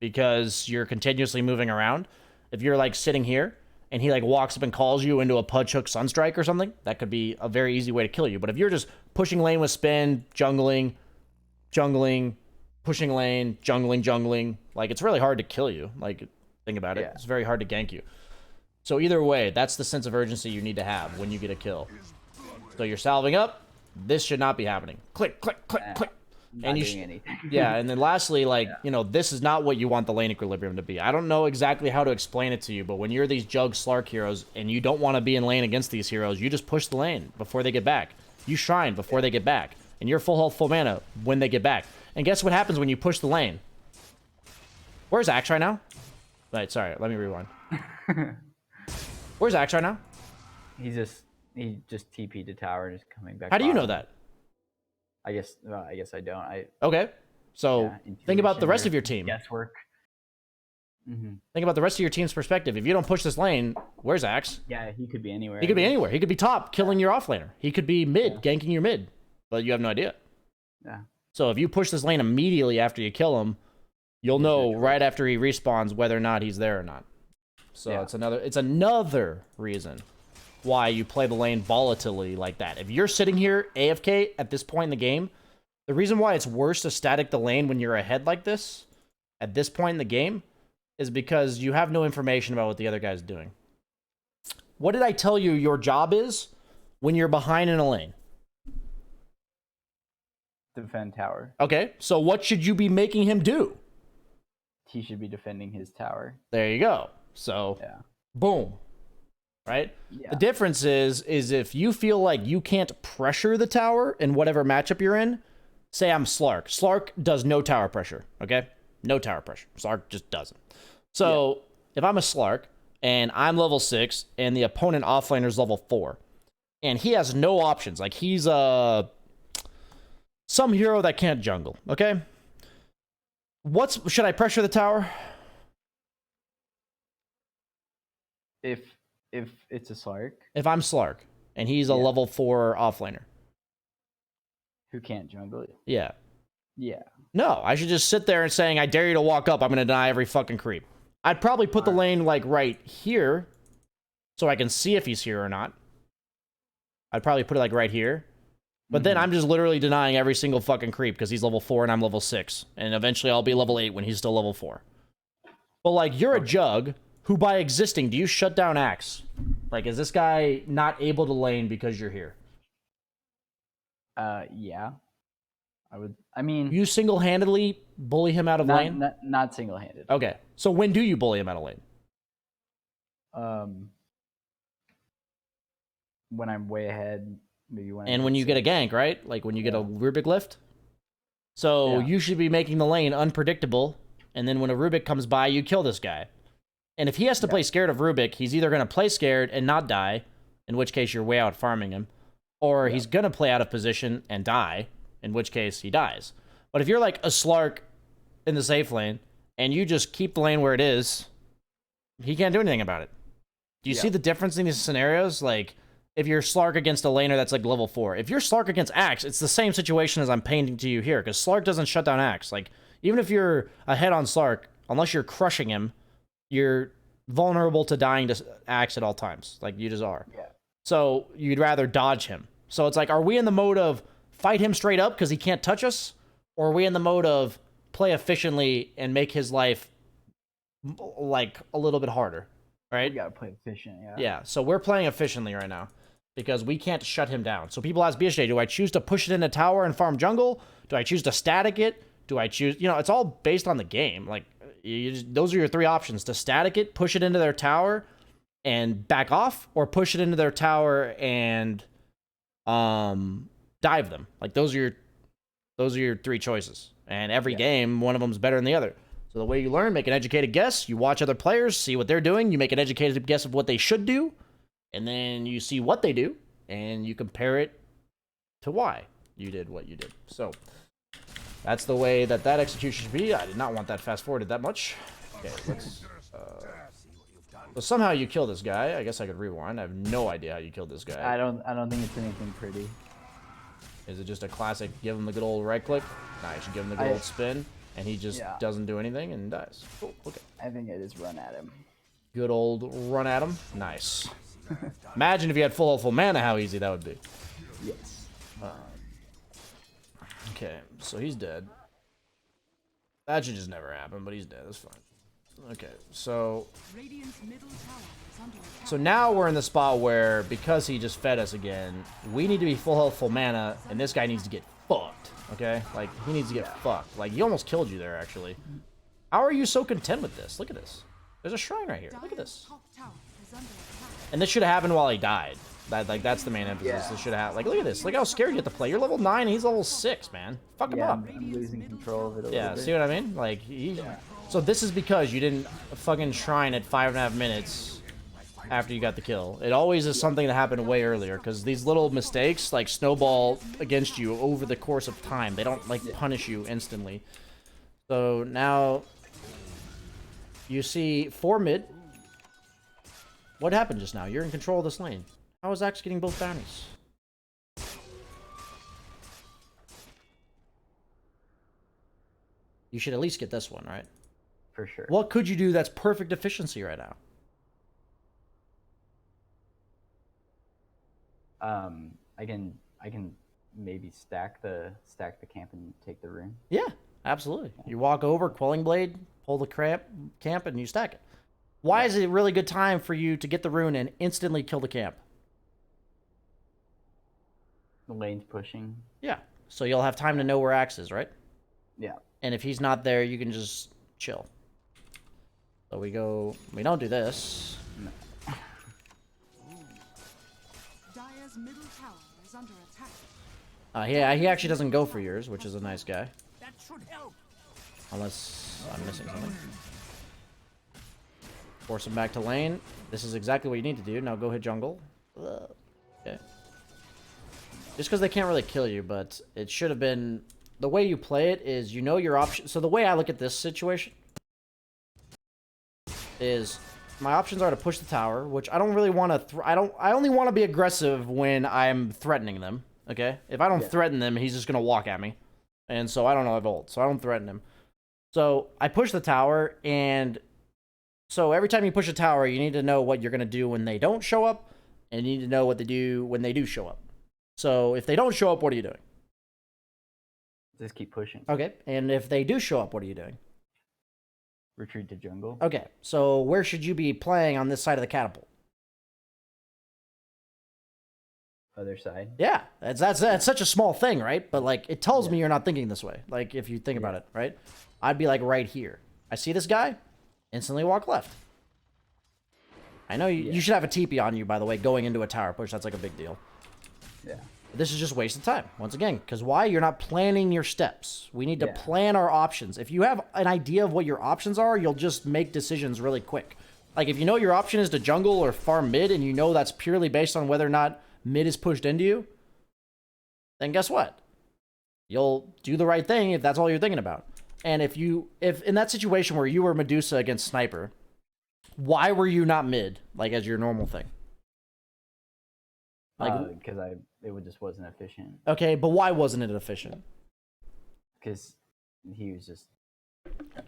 S1: because you're continuously moving around. If you're like sitting here and he like walks up and calls you into a Pudge Hook Sunstrike or something, that could be a very easy way to kill you. But if you're just pushing lane with spin, jungling, pushing lane, jungling, like it's really hard to kill you. Like, think about it. It's very hard to gank you. So either way, that's the sense of urgency you need to have when you get a kill. So you're salving up. This should not be happening. Click, click, click, click.
S2: Not doing anything.
S1: Yeah, and then lastly, like, you know, this is not what you want the lane equilibrium to be. I don't know exactly how to explain it to you, but when you're these Jug Slark heroes and you don't want to be in lane against these heroes, you just push the lane before they get back. You shrine before they get back. And you're full health, full mana when they get back. And guess what happens when you push the lane? Where's Axe right now? Right, sorry, let me rewind. Where's Axe right now?
S2: He just TP'd to tower and just coming back.
S1: How do you know
S2: bottom.
S1: that?
S2: I guess I don't.
S1: Okay, so think about the
S2: intuition
S1: rest
S2: or
S1: of your team.
S2: Guesswork.
S1: Think about the rest of your team's perspective. If you don't push this lane, where's Axe?
S2: Yeah, he could be anywhere.
S1: He could be anywhere. He could be top, killing your offlaner. He could be mid, ganking your mid, but you have no idea.
S2: Yeah.
S1: So if you push this lane immediately after you kill him, you'll know right after he respawns whether or not he's there or not. So it's another reason why you play the lane volatilely like that. If you're sitting here AFK at this point in the game, the reason why it's worse to static the lane when you're ahead like this at this point in the game is because you have no information about what the other guy's doing. What did I tell you your job is when you're behind in a lane?
S2: Defend tower.
S1: Okay, so what should you be making him do?
S2: He should be defending his tower.
S1: There you go. So, boom. Right?
S2: Yeah.
S1: The difference is if you feel like you can't pressure the tower in whatever matchup you're in, say I'm Slark. Slark does no tower pressure, okay? No tower pressure. Slark just doesn't. So, if I'm a Slark and I'm level 6 and the opponent offlaner's level 4 and he has no options, like he's some hero that can't jungle, okay? Should I pressure the tower?
S2: If it's a Slark
S1: If I'm Slark and he's a level 4 offlaner.
S2: who can't jungle it.
S1: Yeah.
S2: Yeah.
S1: No, I should just sit there and saying, I dare you to walk up, I'm going to deny every fucking creep. I'd probably put the lane, like, right here so I can see if he's here or not. I'd probably put it, like, right here. But then I'm just literally denying every single fucking creep because he's level 4 and I'm level 6. And eventually I'll be level 8 when he's still level 4. But, like, you're a Jug who, by existing, do you shut down Axe? Like, is this guy not able to lane because you're here?
S2: Yeah. I mean,
S1: You single-handedly bully him out of lane?
S2: not single-handed.
S1: Okay. So when do you bully him out of lane?
S2: When I'm way ahead, maybe
S1: When you get a gank, right? Like when you get a Rubik lift. So you should be making the lane unpredictable, and then when a Rubik comes by, you kill this guy. And if he has to play scared of Rubik, he's either going to play scared and not die, in which case you're way out farming him, or he's going to play out of position and die, in which case he dies. But if you're like a Slark in the safe lane, and you just keep the lane where it is, he can't do anything about it. Do you see the difference in these scenarios? Like, if you're Slark against a laner that's like level 4. If you're Slark against Axe, it's the same situation as I'm painting to you here, because Slark doesn't shut down Axe. Like, even if you're ahead on Slark, unless you're crushing him, you're vulnerable to dying to Axe at all times. Like, you just are.
S2: Yeah.
S1: So, you'd rather dodge him. So, it's like, are we in the mode of fight him straight up because he can't touch us? Or are we in the mode of play efficiently and make his life, like, a little bit harder? Right?
S2: You gotta play efficient,
S1: Yeah, so we're playing efficiently right now because we can't shut him down. So people ask BSJ, do I choose to push it in the tower and farm jungle? Do I choose to static it? Do I choose, it's all based on the game. Like, those are your 3 options: to static it, push it into their tower and back off, or push it into their tower and dive them. Like, those are your Those are your 3 choices. And every game, one of them's better than the other. So the way you learn, make an educated guess. You watch other players, see what they're doing. You make an educated guess of what they should do. And then you see what they do. And you compare it to why you did what you did. So that's the way that execution should be. I did not want that fast forwarded that much. Okay, let's... so somehow you kill this guy. I guess I could rewind. I have no idea how you killed this guy.
S2: I don't think it's anything pretty.
S1: Is it just a classic, give him the good old right click? Nice, you give him the good old spin, and he just doesn't do anything and dies. Cool, okay.
S2: I think I just run at him.
S1: Good old run at him. Nice. Imagine if you had full mana, how easy that would be.
S2: Yes.
S1: Okay, so he's dead. That should just never happen, but he's dead. That's fine. Okay, so
S3: Radiant's middle tower is under attack.
S1: so now we're in the spot where, because he just fed us again, we need to be full health, full mana, and this guy needs to get fucked. Okay, like he needs to get fucked. Like he almost killed you there, actually. How are you so content with this? Look at this. There's a shrine right here. Look at this.
S3: Top tower is under attack.
S1: And this should have happened while he died. That's the main emphasis. This should have. Like, look at this. Look how scared you have to play. You're level 9. And he's level 6, man. Fuck him up.
S2: I'm losing control of it a
S1: Yeah,
S2: little bit.
S1: see what I mean? Like, so this is because you didn't fucking shrine at 5.5 minutes after you got the kill. It always is something that happened way earlier, because these little mistakes, like, snowball against you over the course of time. They don't, like, punish you instantly. So now you see 4 mid. What happened just now? You're in control of this lane. How is Axe getting both bounties? You should at least get this one, right?
S2: For sure.
S1: What could you do that's perfect efficiency right now?
S2: I can maybe stack the camp and take the rune.
S1: Yeah, absolutely. You walk over, Quelling Blade, pull the camp, and you stack it. Why is it a really good time for you to get the rune and instantly kill the camp?
S2: The lane's pushing.
S1: Yeah, so you'll have time to know where Axe is, right?
S2: Yeah.
S1: And if he's not there, you can just chill. So we don't do this.
S3: Dire's middle tower is under attack.
S1: Yeah, he actually doesn't go for yours, which is a nice guy.
S3: That should help.
S1: Unless I'm missing something. Force him back to lane. This is exactly what you need to do. Now go hit jungle. Okay. Just because they can't really kill you, but it should have been... The way you play it is you know your option. So the way I look at this situation is my options are to push the tower, which I don't really want to... I only want to be aggressive when I'm threatening them, okay? If I don't threaten them, he's just going to walk at me. And so I don't know, I have ult, so I don't threaten him. So I push the tower, and so every time you push a tower, you need to know what you're going to do when they don't show up, and you need to know what they do when they do show up. So if they don't show up, what are you doing?
S2: Just keep pushing.
S1: Okay, and if they do show up, what are you doing?
S2: Retreat to jungle.
S1: Okay, so where should you be playing on this side of the catapult?
S2: Other side.
S1: Yeah, that's such a small thing, right? But like, it tells me you're not thinking this way. Like, if you think about it, right? I'd be like right here. I see this guy, instantly walk left. I know you should have a TP on you, by the way, going into a tower push. That's like a big deal.
S2: Yeah.
S1: This is just wasted time, once again, because why? You're not planning your steps. We need to plan our options. If you have an idea of what your options are, you'll just make decisions really quick. Like, if you know your option is to jungle or farm mid, and you know that's purely based on whether or not mid is pushed into you, then guess what? You'll do the right thing if that's all you're thinking about. And if in that situation where you were Medusa against Sniper, why were you not mid, like, as your normal thing? Like,
S2: because it just wasn't efficient.
S1: okay, but why wasn't it efficient?
S2: Because he was just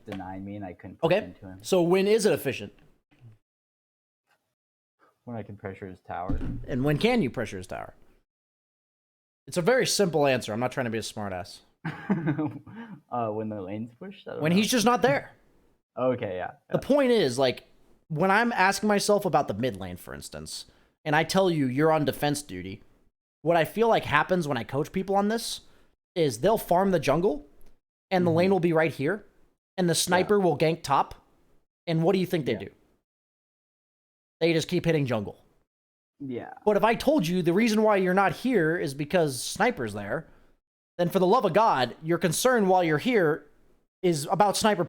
S2: denying me, and I couldn't push into him.
S1: So when is it efficient?
S2: When I can pressure his tower.
S1: And when can you pressure his tower? It's a very simple answer. I'm not trying to be a smartass.
S2: When the lane's pushed.
S1: When he's just not there.
S2: Okay, yeah.
S1: The point is, like, when I'm asking myself about the mid lane, for instance, and I tell you you're on defense duty, what I feel like happens when I coach people on this is they'll farm the jungle, and the lane will be right here, and the sniper will gank top, and what do you think they do? They just keep hitting jungle.
S2: Yeah.
S1: But if I told you the reason why you're not here is because sniper's there, then for the love of God, your concern while you're here is about sniper